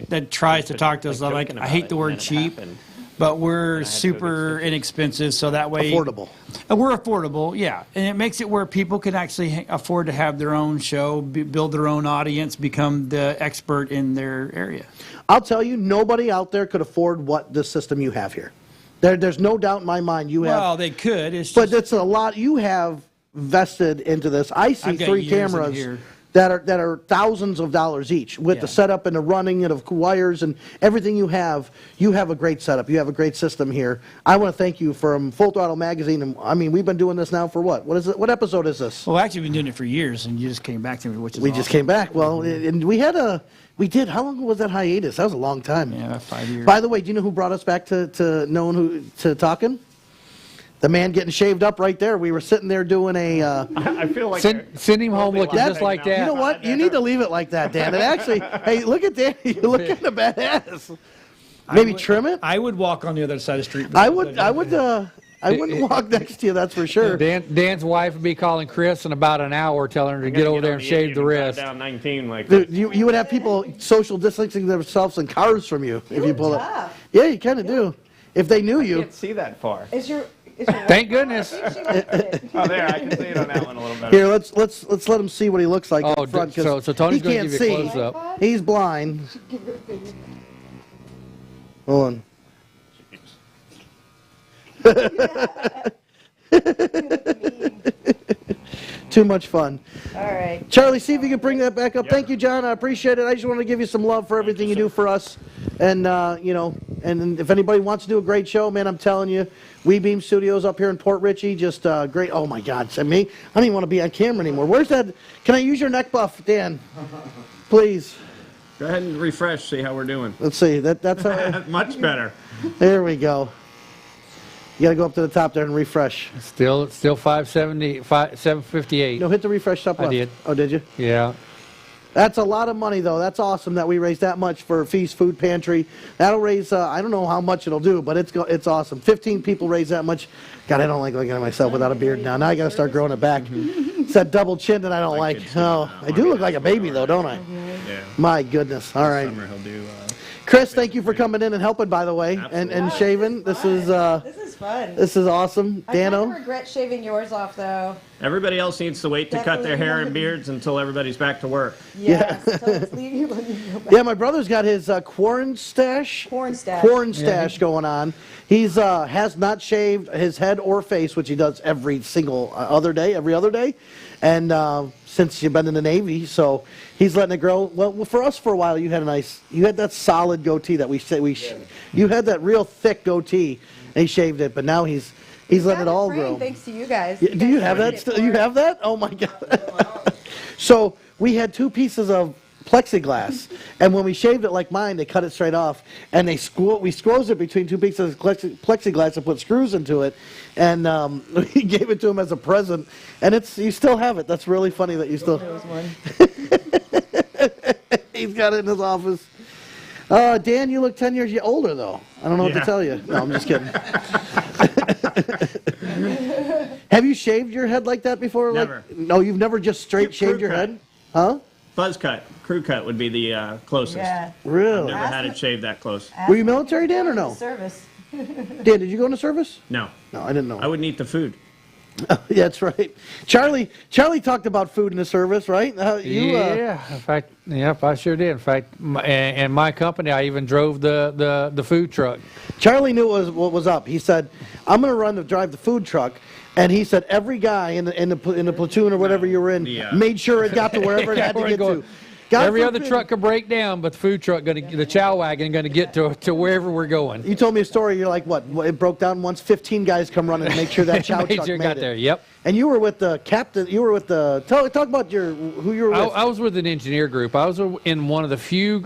that tries to talk to us, Like like joking I about hate it, the and word then it cheap, happened. but we're to go super get inexpensive, so that way Affordable. We're affordable, yeah, and it makes it where people can actually afford to have their own show, build their own audience, become the expert in their area. I'll tell you, nobody out there could afford what the system you have here. There's no doubt in my mind you have. Well, they could. It's But just, it's a lot you have vested into this. I see I've got 3 years in cameras here. that are thousands of dollars each with the Yeah. setup and the running and of wires and everything you have. You have a great setup. You have a great system here. I want to thank you from Full Throttle Magazine. And I mean, we've been doing this now for what? What is it? What episode is this? well, actually, we've been doing it for years, and you just came back to me, which is We just awesome. came back. Well, and we did. How long was that hiatus? That was a long time. Yeah, about 5 years. By the way, do you know who brought us back to talking? The man getting shaved up right there. We were sitting there doing a. I feel like Send him home looking just like that. You know what? You need to leave it like that, Dan. It actually. Hey, look at Dan. You look kind of badass. Maybe trim it. I would walk on the other side of the street. I wouldn't walk next to you. That's for sure. Dan's wife would be calling Chris in about an hour, telling her to get over there and shave the rest. Down 19 like Dude, you would have people social distancing themselves in cars from you if you pull it. tough. Yeah, you kind of do. If they knew I you. can't see that far. Is your Thank goodness. Oh, there, I can see it on that one a little better. Here, let's let him see what he looks like Oh, in front. 'Cause so Tony's he going to can't give you a see. close-up. He's blind. Hold on. Too much fun. All right. Charlie, see if you can bring that back up. Thank you, John. I appreciate it. I just want to give you some love for everything you do for us. And, and if anybody wants to do a great show, man, I'm telling you, We Beam Studios up here in Port Richey, just great. Oh, my God. I don't even want to be on camera anymore. Where's that? Can I use your neck buff, Dan? Please. Go ahead and refresh, see how we're doing. Let's see. That's how, Much better. there we go. You got to go up to the top there and refresh. Still 758. No, hit the refresh up I left. did. Oh, did you? Yeah. That's a lot of money, though. That's awesome that we raised that much for Feast Food Pantry. That'll raise, I don't know how much it'll do, but it's awesome. 15 people raise that much. God, I don't like looking at myself without a beard now. Now I got to start growing it back. It's that double chin that I don't like. Oh, I do look like a baby, though, don't I? Yeah. My goodness. All right. Summer he'll do. Chris, thank you for coming in and helping, by the way, and shaving. This is fun. this is awesome. I kind Dano? of regret shaving yours off, though. Everybody else needs to wait to cut their Definitely hair and not. beards until everybody's back to work. Yes. So it's leaving when you go back. Yeah, my brother's got his corn stash. Corn stash. Corn stash going on. He's has not shaved his head or face, which he does every other day. And since you've been in the Navy, so he's letting it grow. Well, for us for a while, you had that solid goatee that you had that real thick goatee, and he shaved it. But now he's letting it all grow. Thanks to you guys. Yeah, do you have that still? You have that? Oh my God. So we had 2 pieces of plexiglass, and when we shaved it like mine, they cut it straight off, and we squoze it between 2 pieces of plexiglass and put screws into it, and we gave it to him as a present, and you still have it. That's really funny that you still. He's got it in his office. Dan, you look 10 years older though. I don't know what to tell you. No, I'm just kidding. Have you shaved your head like that before? Never. No, you've never just straight shaved your head? Huh? Buzz cut, crew cut would be the closest. Yeah. Really? Never had it shaved that close. Were you military, Dan, or no? Service. Dan, did you go into service? No, No, I didn't know. I wouldn't eat the food. Yeah, that's right. Charlie talked about food in the service, right? Yeah, in fact, yep, I sure did. In fact, in my company, I even drove the food truck. Charlie knew what was up. He said, "I'm going to drive the food truck," and he said every guy in the platoon or whatever you were in made sure it got to wherever it had to get to. God Every other forbid- truck could break down, but the food truck, the chow wagon, going to get to wherever we're going. You told me a story. You're like, what? It broke down once. 15 guys come running to make sure that chow Made truck sure it made got it. there. Yep. And you were with the captain. You were with the. Talk about who you were with. I was with an engineer group. I was in one of the few.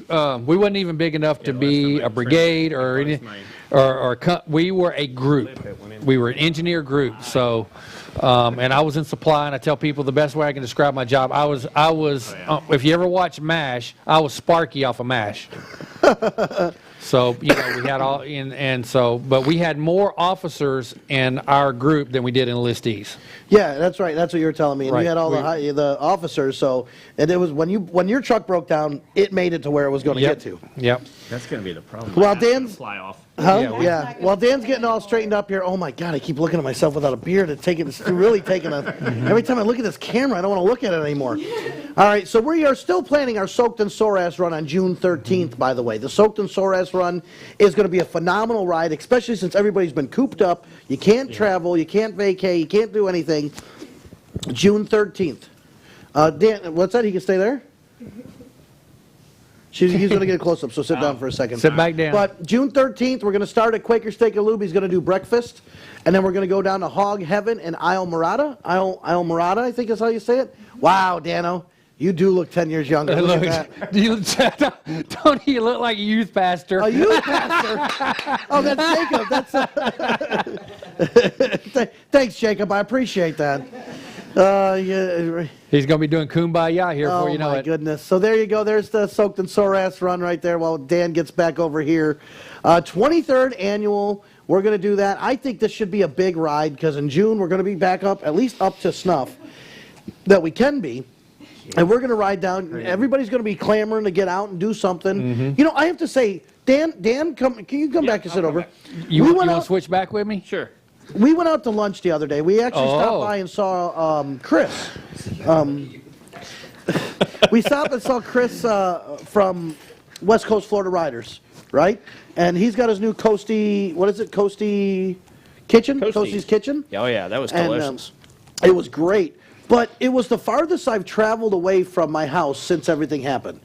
We wasn't even big enough to be a brigade or any. We were a group. We were an engineer group. So, and I was in supply. And I tell people the best way I can describe my job. I was. If you ever watch MASH, I was Sparky off of MASH. So we had all but we had more officers in our group than we did enlistees. Yeah, that's right. That's what you were telling me. And Right. you had all the officers. So, and it was when your truck broke down, it made it to where it was going to get to. Yep. That's going to be the problem. Well, My hat's gonna Dan's- fly off. Huh? Yeah, Yeah. While Dan's getting all straightened up here, oh my God, I keep looking at myself without a beard. It's really taking a. Every time I look at this camera, I don't want to look at it anymore. All right, so we are still planning our Soaked in Sore Ass run on June 13th, by the way. The Soaked in Sore Ass run is going to be a phenomenal ride, especially since everybody's been cooped up. You can't travel, you can't vacay, you can't do anything. June 13th. Dan, what's that? He can stay there? He's going to get a close-up, so sit down for a second. Sit back down. But June 13th, we're going to start at Quaker Steak and Lube. He's going to do breakfast. And then we're going to go down to Hog Heaven in Isle Morada, I think is how you say it. Wow, Dano. You do look 10 years younger. Look at that. Tony, you look like a youth pastor. A youth pastor. Oh, that's Jacob. That's thanks, Jacob. I appreciate that. Yeah. He's going to be doing Kumbaya here before you know it. Oh, my goodness. So there you go. There's the Soaked and Sore Ass run right there while Dan gets back over here. 23rd annual. We're going to do that. I think this should be a big ride because in June we're going to be back up, at least up to snuff that we can be. And we're going to ride down. Everybody's going to be clamoring to get out and do something. Mm-hmm. You know, I have to say, Dan, can you come back and sit over? You want to switch back with me? Sure. We went out to lunch the other day. We actually stopped by and saw Chris. We stopped and saw Chris from West Coast Florida Riders, right? And he's got his new Coastie, what is it, Coastie Kitchen? Coastie's Kitchen. Oh, yeah, that was delicious. And, it was great. But it was the farthest I've traveled away from my house since everything happened.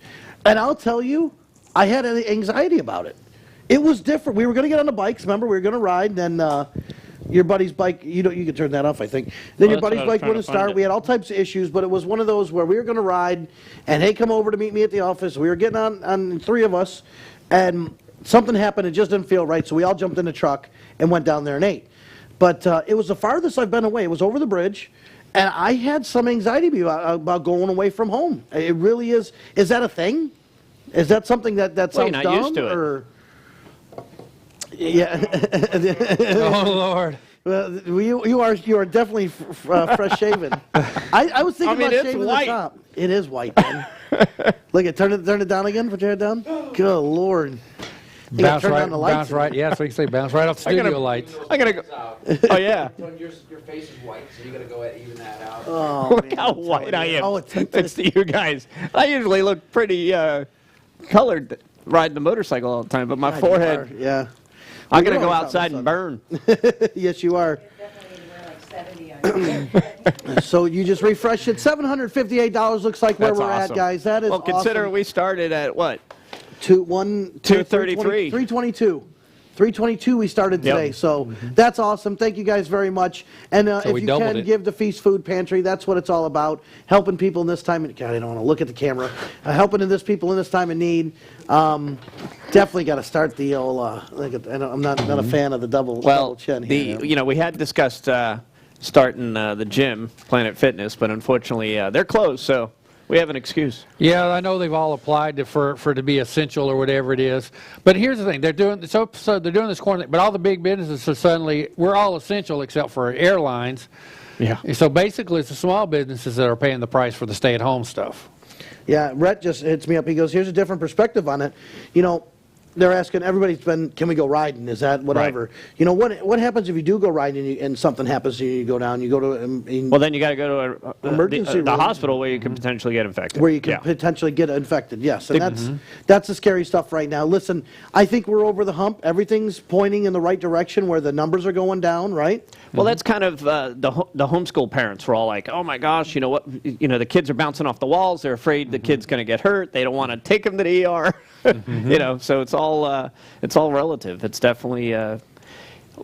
And I'll tell you, I had anxiety about it. It was different. We were going to get on the bikes. Remember, we were going to ride. Then your buddy's bike, you could turn that off, I think. Then your buddy's bike wouldn't start. We had all types of issues, but it was one of those where we were going to ride, and hey, come over to meet me at the office. We were getting on three of us, and something happened. It just didn't feel right, so we all jumped in the truck and went down there and ate. But it was the farthest I've been away. It was over the bridge. And I had some anxiety about going away from home. It really is. Is that a thing? Is that something that sounds you're not dumb? used to it. Or? Yeah. Oh, Lord. Well, you are definitely fresh shaven. I was thinking about shaving the top. It is white, man. Look at turn it down again. Put your head down. Good Lord. You Bounce turn right, down the lights. bounce right. Yeah, so you can say bounce right off the studio lights. I gotta go. Oh, yeah. Your face is white, so you gotta go ahead and even that out. Oh, Look man, how I'm white I telling you. am. Oh, It's to you guys. I usually look pretty colored riding the motorcycle all the time, but my God, you forehead, are, yeah. I'm Well, going to you're go always outside out and burn. Yes, you are. Definitely wear like 70 on your So you just refreshed it. $758 looks like where That's we're awesome. at, guys. That is Well, consider awesome. we started at what? 233. 322 we started Yep. today, so that's awesome. Thank you guys very much. And if we you doubled can, it. give the Feast Food Pantry. That's what it's all about, helping people in this time. God, I don't want to look at the camera. Helping people in this time of need. Definitely got to start the old. I'm not a fan of the double chin here. We had discussed starting the gym, Planet Fitness, but unfortunately they're closed, so we have an excuse. Yeah, I know they've all applied for to be essential or whatever it is. But here's the thing: they're doing so they're doing this quarantine. But all the big businesses are suddenly we're all essential except for airlines. Yeah. So basically, it's the small businesses that are paying the price for the stay-at-home stuff. Yeah, Rhett just hits me up. He goes, here's a different perspective on it. They're asking, everybody's been, can we go riding? Is that whatever? Right. What happens if you do go riding and something happens to you, you go down, you go to... Well, then you got to go to Emergency the room. hospital where you can potentially get infected. where you can potentially get infected, yes. And that's the scary stuff right now. Listen, I think we're over the hump. Everything's pointing in the right direction where the numbers are going down, right? Well, that's kind of the homeschool parents were all like, oh my gosh, you know what? The kids are bouncing off the walls. They're afraid the kid's going to get hurt. They don't want to take him to the ER. So it's all relative. It's definitely. The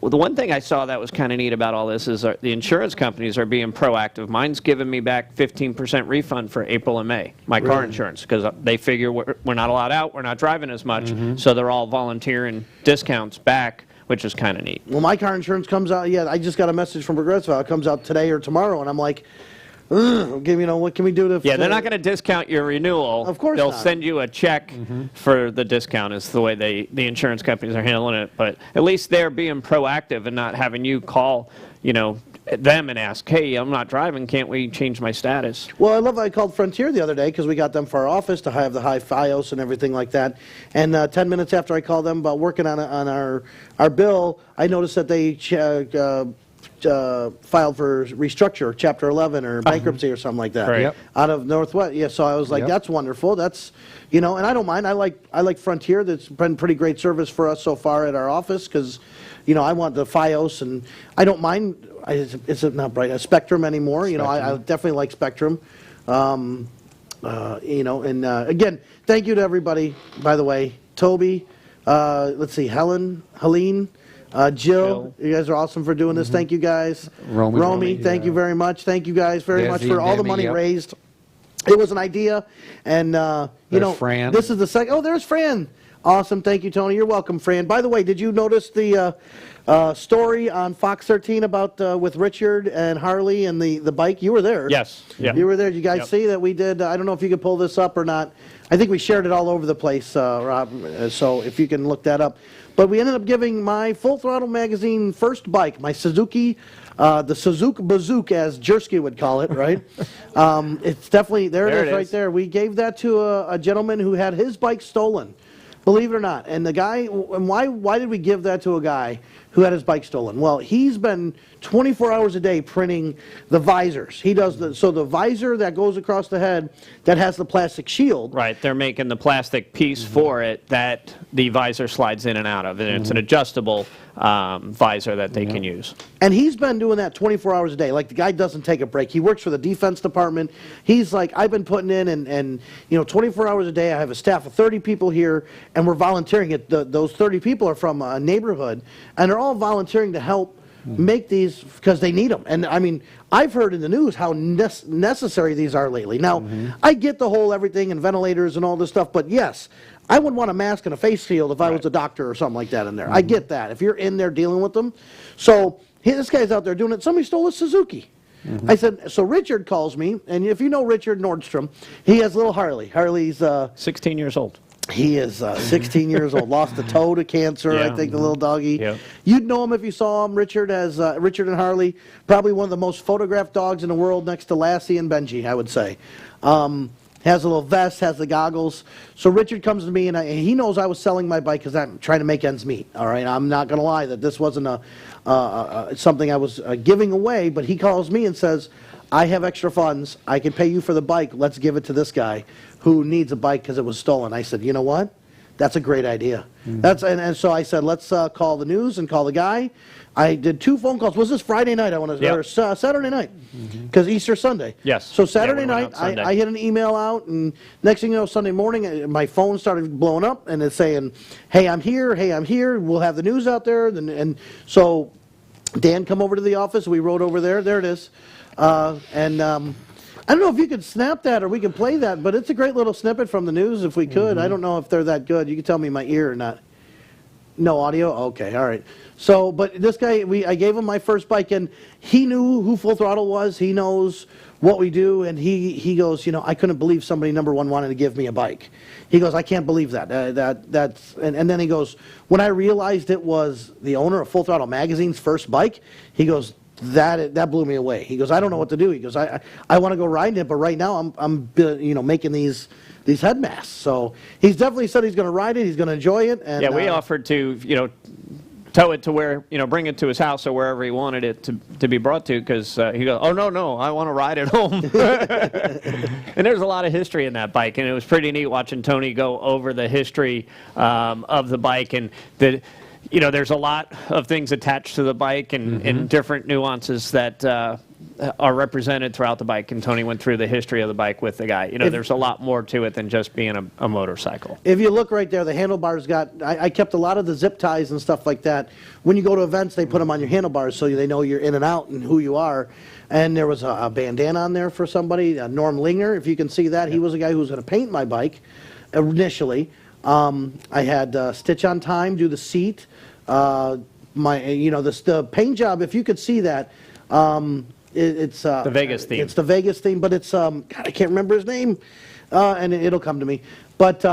one thing I saw that was kind of neat about all this is the insurance companies are being proactive. Mine's giving me back 15% refund for April and May, my car insurance, because they figure we're not allowed out, we're not driving as much, so they're all volunteering discounts back, which is kind of neat. Well, my car insurance comes out, I just got a message from Progressive. It comes out today or tomorrow, and I'm like, what can we do to... Yeah, they're not going to discount your renewal. Of course They'll not. send you a check for the discount is the way the insurance companies are handling it. But at least they're being proactive and not having you call, them and ask, hey, I'm not driving. Can't we change my status? Well, I love I called Frontier the other day because we got them for our office to have the high FiOS and everything like that. And 10 minutes after I called them about working on our bill, I noticed that they filed for restructure, Chapter 11 or bankruptcy or something like that. Right. Yep. Out of Northwest. Yeah, so I was like, that's wonderful. That's, and I don't mind. I like Frontier. That's been pretty great service for us so far at our office because, I want the FiOS and I don't mind. It's not bright. Spectrum anymore. I definitely like Spectrum. Again, thank you to everybody, by the way. Toby, let's see, Helene, Jill, you guys are awesome for doing this. Thank you guys. Romy, thank you very much. Thank you guys very much Desi, for all the Demi, money yep. raised. it was an idea, and you There's know, Fran. this is the second. Oh, there's Fran. Awesome, thank you, Tony. You're welcome, Fran. By the way, did you notice the story on Fox 13 about with Richard and Harley and the bike? You were there. Yes. Yeah. You were there. Did you guys Yep. see that we did? I don't know if you could pull this up or not. I think we shared it all over the place, Rob. So if you can look that up. But we ended up giving my Full Throttle magazine first bike, my Suzuki. The Suzuki Bazooka, as Jersky would call it, right? It's definitely, there it is right there. We gave that to a gentleman who had his bike stolen, believe it or not. And the guy, and why did we give that to a guy who had his bike stolen? Well, he's been 24 hours a day printing the visors. He does so the visor that goes across the head that has the plastic shield. Right, they're making the plastic piece for it that the visor slides in and out of, and it's an adjustable visor that they can use. And he's been doing that 24 hours a day. Like, the guy doesn't take a break. He works for the Defense Department. He's like, I've been putting in and you know, 24 hours a day. I have a staff of 30 people here, and we're volunteering. Those 30 people are from a neighborhood, and they're all volunteering to help make these because they need them. And I mean, I've heard in the news how necessary these are lately. Now, I get the whole everything and ventilators and all this stuff, but yes, I wouldn't want a mask and a face shield if I was a doctor or something like that in there. I get that. If you're in there dealing with them. So this guy's out there doing it. Somebody stole a Suzuki. I said, so Richard calls me, and if you know Richard Nordstrom, he has little Harley. Harley's 16 years old. he is 16 years old. Lost a toe to cancer, Yeah. I think, the little doggy. Yeah. You'd know him if you saw him, Richard, as Richard and Harley. Probably one of the most photographed dogs in the world next to Lassie and Benji, I would say. Has a little vest, has the goggles. So Richard comes to me, and he knows I was selling my bike because I'm trying to make ends meet. All right, I'm not going to lie that this wasn't something I was giving away, but he calls me and says, I have extra funds. I can pay you for the bike. Let's give it to this guy who needs a bike because it was stolen. I said, you know what? That's a great idea. And so I said, let's call the news and call the guy. I did 2 phone calls. Was this Friday night? I want to, or Saturday night, because Easter Sunday. Yes. So Yeah, Saturday we went night, out Sunday. I hit an email out, and next thing you know, Sunday morning, my phone started blowing up, and it's saying, "Hey, I'm here. Hey, I'm here. We'll have the news out there." And so Dan come over to the office. We rode over there. There it is. I don't know if you could snap that or we could play that, but it's a great little snippet from the news if we could. I don't know if they're that good. You can tell me my ear or not. No audio? Okay, all right. So, but this guy, I gave him my first bike, and he knew who Full Throttle was. He knows what we do, and he goes, you know, I couldn't believe somebody, number one, wanted to give me a bike. He goes, I can't believe that. And then he goes, when I realized it was the owner of Full Throttle Magazine's first bike, he goes, that blew me away. He goes, I don't know what to do. He goes, I want to go riding it, but right now I'm you know, making these head masks. So he's definitely said he's going to ride it. He's going to enjoy it. And, Yeah, we offered to, you know, tow it to where, you know, bring it to his house or wherever he wanted it to be brought to, because he goes, oh, no, I want to ride it home. And there's a lot of history in that bike, and it was pretty neat watching Tony go over the history of the bike, and you know, there's a lot of things attached to the bike and different nuances that are represented throughout the bike, and Tony went through the history of the bike with the guy. You know, there's a lot more to it than just being a motorcycle. If you look right there, the handlebars I kept a lot of the zip ties and stuff like that. When you go to events, they put them on your handlebars so they know you're in and out and who you are. And there was a bandana on there for somebody, Norm Linger, if you can see that. He was a guy who was going to paint my bike initially. I had Stitch on Time do the seat. The paint job, if you could see that, it's The Vegas theme. It's the Vegas theme, but it's God, I can't remember his name, and it'll come to me. But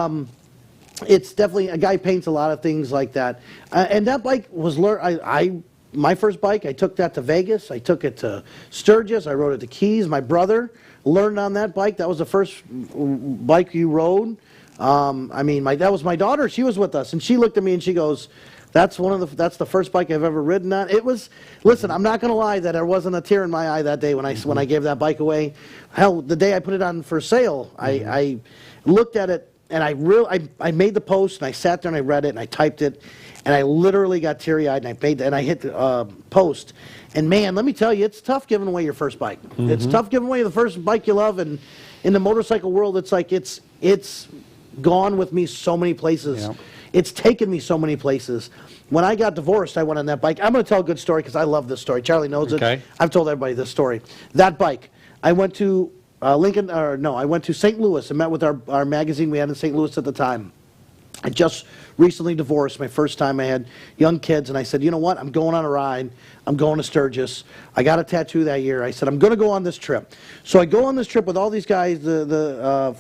it's definitely a guy paints a lot of things like that. And that bike was my first bike. I took that to Vegas. I took it to Sturgis. I rode it to Keys. My brother learned on that bike. That was the first bike you rode. That was my daughter. She was with us, and she looked at me and she goes, that's the first bike I've ever ridden on. It was, listen, I'm not going to lie that there wasn't a tear in my eye that day when I gave that bike away. Hell, the day I put it on for sale, I looked at it, and I made the post, and I sat there and I read it and I typed it, and I literally got teary-eyed, and I hit the post. And man, let me tell you, it's tough giving away your first bike. It's tough giving away the first bike you love, and in the motorcycle world, it's like it's gone with me so many places. Yeah. It's taken me so many places. When I got divorced, I went on that bike. I'm going to tell a good story because I love this story. Charlie knows Okay. it. I've told everybody this story. That bike, I went to Lincoln, or no, I went to St. Louis and met with our magazine we had in St. Louis at the time. I just recently divorced, my first time. I had young kids, and I said, you know what, I'm going on a ride. I'm going to Sturgis. I got a tattoo that year. I said, I'm going to go on this trip. So I go on this trip with all these guys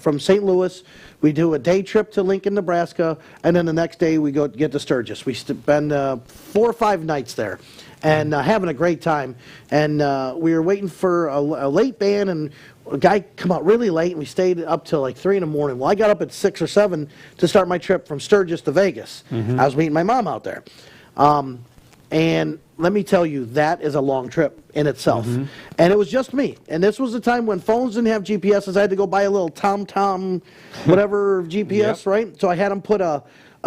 from St. Louis. We do a day trip to Lincoln, Nebraska, and then the next day we get to Sturgis. We spend 4 or 5 nights there and having a great time. And we were waiting for a late band, and a guy come out really late, and we stayed up till like 3 in the morning. Well, I got up at 6 or 7 to start my trip from Sturgis to Vegas. I was meeting my mom out there. And let me tell you, that is a long trip in itself. And it was just me. And this was the time when phones didn't have GPSs. I had to go buy a little TomTom, whatever GPS, right? So I had them put a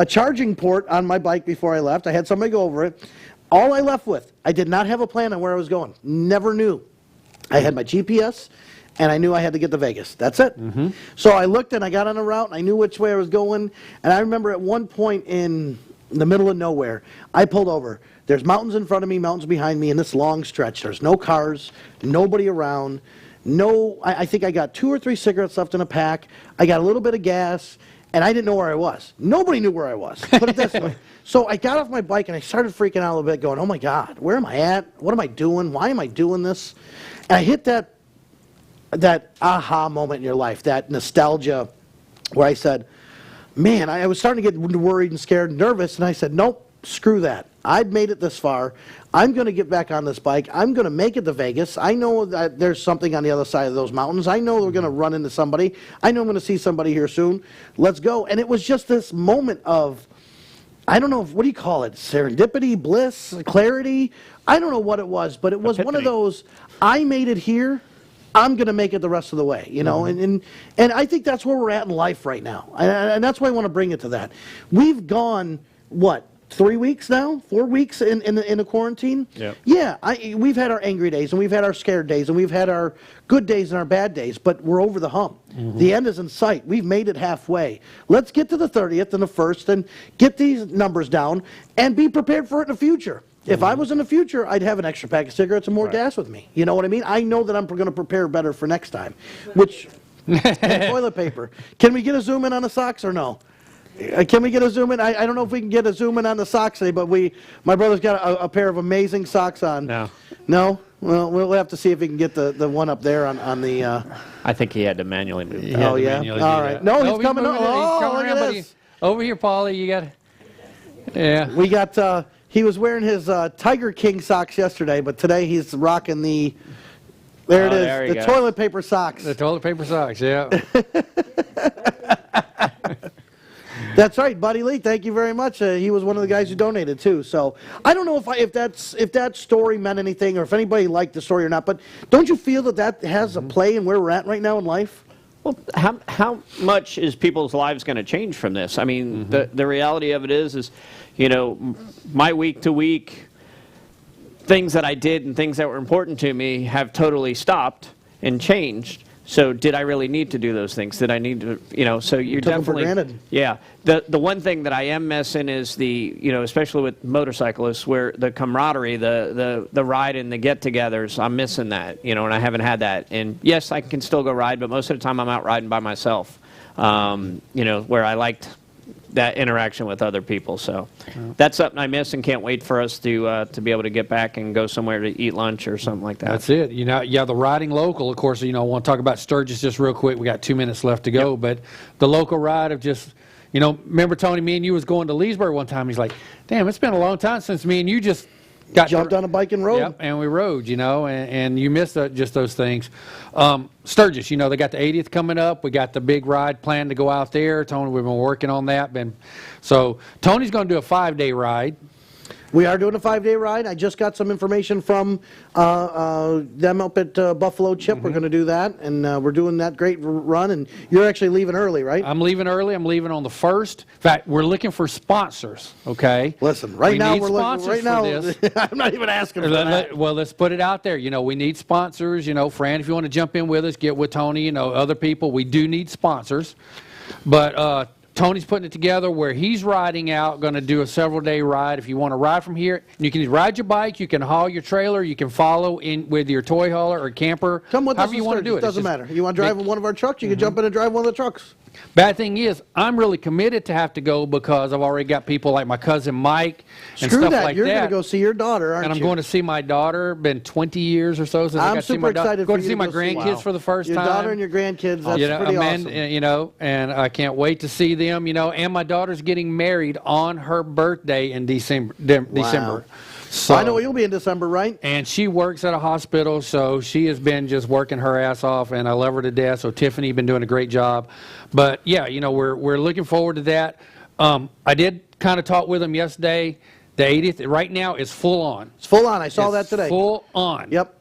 charging port on my bike before I left. I had somebody go over it. All I left with, I did not have a plan on where I was going. Never knew. I had my GPS, and I knew I had to get to Vegas. That's it. So I looked, and I got on a route, and I knew which way I was going. And I remember at one point in the middle of nowhere, I pulled over. There's mountains in front of me, mountains behind me, in this long stretch. There's no cars, nobody around. I think I got 2 or 3 cigarettes left in a pack. I got a little bit of gas, and I didn't know where I was. Nobody knew where I was. Put it this way. So I got off my bike, and I started freaking out a little bit, going, oh, my God, where am I at? What am I doing? Why am I doing this? And I hit that aha moment in your life, that nostalgia, where I said, man, I was starting to get worried and scared and nervous, and I said, nope, screw that. I've made it this far. I'm going to get back on this bike. I'm going to make it to Vegas. I know that there's something on the other side of those mountains. I know we're going to run into somebody. I know I'm going to see somebody here soon. Let's go. And it was just this moment of, I don't know, what do you call it? Serendipity, bliss, clarity? I don't know what it was, but it was one of those, I made it here. I'm going to make it the rest of the way, you know, and I think that's where we're at in life right now. And that's why I want to bring it to that. We've gone, what, 3 weeks now, 4 weeks in a quarantine. Yeah, we've had our angry days, and we've had our scared days, and we've had our good days and our bad days, but we're over the hump. The end is in sight. We've made it halfway. Let's get to the 30th and the 1st and get these numbers down and be prepared for it in the future. If I was in the future, I'd have an extra pack of cigarettes and more gas with me. You know what I mean? I know that I'm going to prepare better for next time. Which, and toilet paper. Can we get a zoom in on the socks or no? Can we get a zoom in? I don't know if we can get a zoom in on the socks today, but my brother's got a pair of amazing socks on. No. No? Well, we'll have to see if we can get the one up there on the... I think he had to manually move that. Oh, yeah? All right. No, he's coming up. Oh, look at this. Over here, Paulie, you got it. Yeah. We got... he was wearing his Tiger King socks yesterday, but today he's rocking the... There it is. The toilet paper socks. The toilet paper socks, yeah. That's right, Buddy Lee. Thank you very much. He was one of the guys who donated too. So I don't know if that story meant anything, or if anybody liked the story or not. But don't you feel that has a play in where we're at right now in life? Well, how much is people's lives going to change from this? I mean, the reality of it is, you know, my week to week things that I did and things that were important to me have totally stopped and changed. So did I really need to do those things? Did I need to, you know, so you're definitely... Took them for granted. Yeah. The one thing that I am missing is the, you know, especially with motorcyclists, where the camaraderie, the ride and the get-togethers, I'm missing that, you know, and I haven't had that. And yes, I can still go ride, but most of the time I'm out riding by myself, you know, where I liked that interaction with other people. So that's something I miss and can't wait for us to be able to get back and go somewhere to eat lunch or something like that. That's it. You know, yeah, the riding local, of course, you know, I want to talk about Sturgis just real quick. We got 2 minutes left to go, but the local ride of just, you know, remember, Tony, me and you was going to Leesburg one time. He's like, damn, it's been a long time since me and you just jumped on a bike and rode. Yep, and we rode, you know, and you missed just those things. Sturgis, you know, they got the 80th coming up. We got the big ride planned to go out there. Tony, we've been working on that. So Tony's going to do a 5-day ride. We are doing a 5-day ride. I just got some information from them up at Buffalo Chip. We're going to do that, and we're doing that great run. And you're actually leaving early, right? I'm leaving early. I'm leaving on the 1st. In fact, we're looking for sponsors. Okay. Listen, right now we're looking. Right now, this. I'm not even asking for that. Well, let's put it out there. You know, we need sponsors. You know, Fran, if you want to jump in with us, get with Tony. You know, other people. We do need sponsors, but. Tony's putting it together where he's riding out, going to do a several-day ride. If you want to ride from here, you can ride your bike, you can haul your trailer, you can follow in with your toy hauler or camper. Come with us however you want to do it. It doesn't matter. You want to drive in one of our trucks, you can jump in and drive one of the trucks. Bad thing is, I'm really committed to have to go because I've already got people like my cousin Mike and Screw stuff that. like You're that. going to go see your daughter, aren't you? And I'm going to see my daughter. Been 20 years or so since I I'm got to see super my daughter. excited Going for to you see my to go see- grandkids Wow. for the first Your time. daughter and your grandkids, that's pretty awesome. You know, and I can't wait to see them, you know, and my daughter's getting married on her birthday in December. So, I know you'll be in December, right? and she works at a hospital, so she has been just working her ass off, and I love her to death. So Tiffany been doing a great job. But yeah, you know, we're looking forward to that. I did kind of talk with them yesterday. The 80th right now is full on. It's full on. I saw that It's today. Full on. Yep.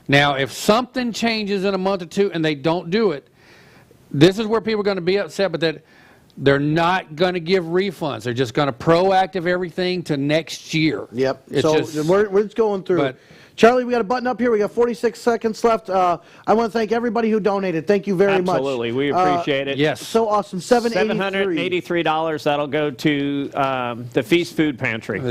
Now, if something changes in a month or two and they don't do it, this is where people are going to be upset, but that they're not going to give refunds. They're just going to proactive everything to next year. Yep. It's So just, we're just going through. but- Charlie, we got a button up here. We got 46 seconds left. I want to thank everybody who donated. Thank you very much. Absolutely. We appreciate it. yes. So awesome. $783. That'll go to the Feast Food Pantry.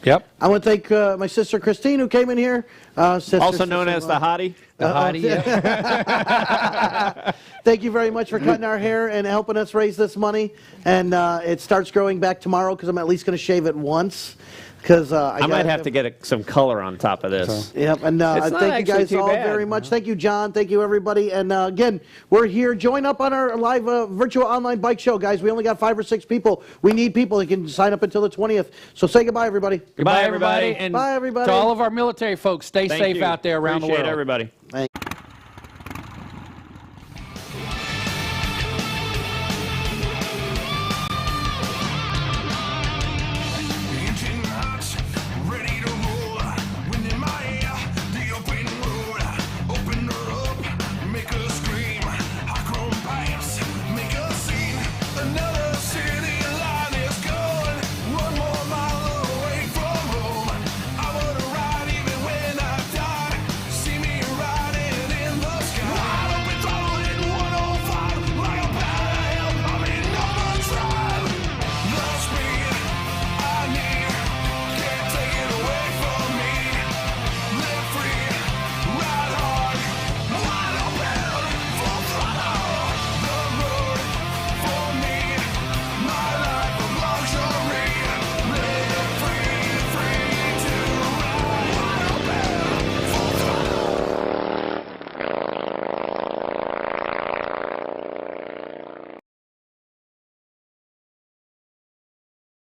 Yep. I want to thank my sister Christine who came in here. Also known as the Hottie. The hottie, yeah. Thank you very much for cutting our hair and helping us raise this money. And it starts growing back tomorrow because I'm at least going to shave it once. Because I might have to get some color on top of this. Yep, and It's not thank you actually guys too all bad. very much. Thank you, John. Thank you, everybody. And again, we're here. Join up on our live virtual online bike show, guys. We only got 5 or 6 people. We need people. You can sign up until the 20th. So say goodbye, everybody. Goodbye, everybody. And Bye, everybody. to all of our military folks, stay Thank safe you. out there around the world. Appreciate everybody. Thank you.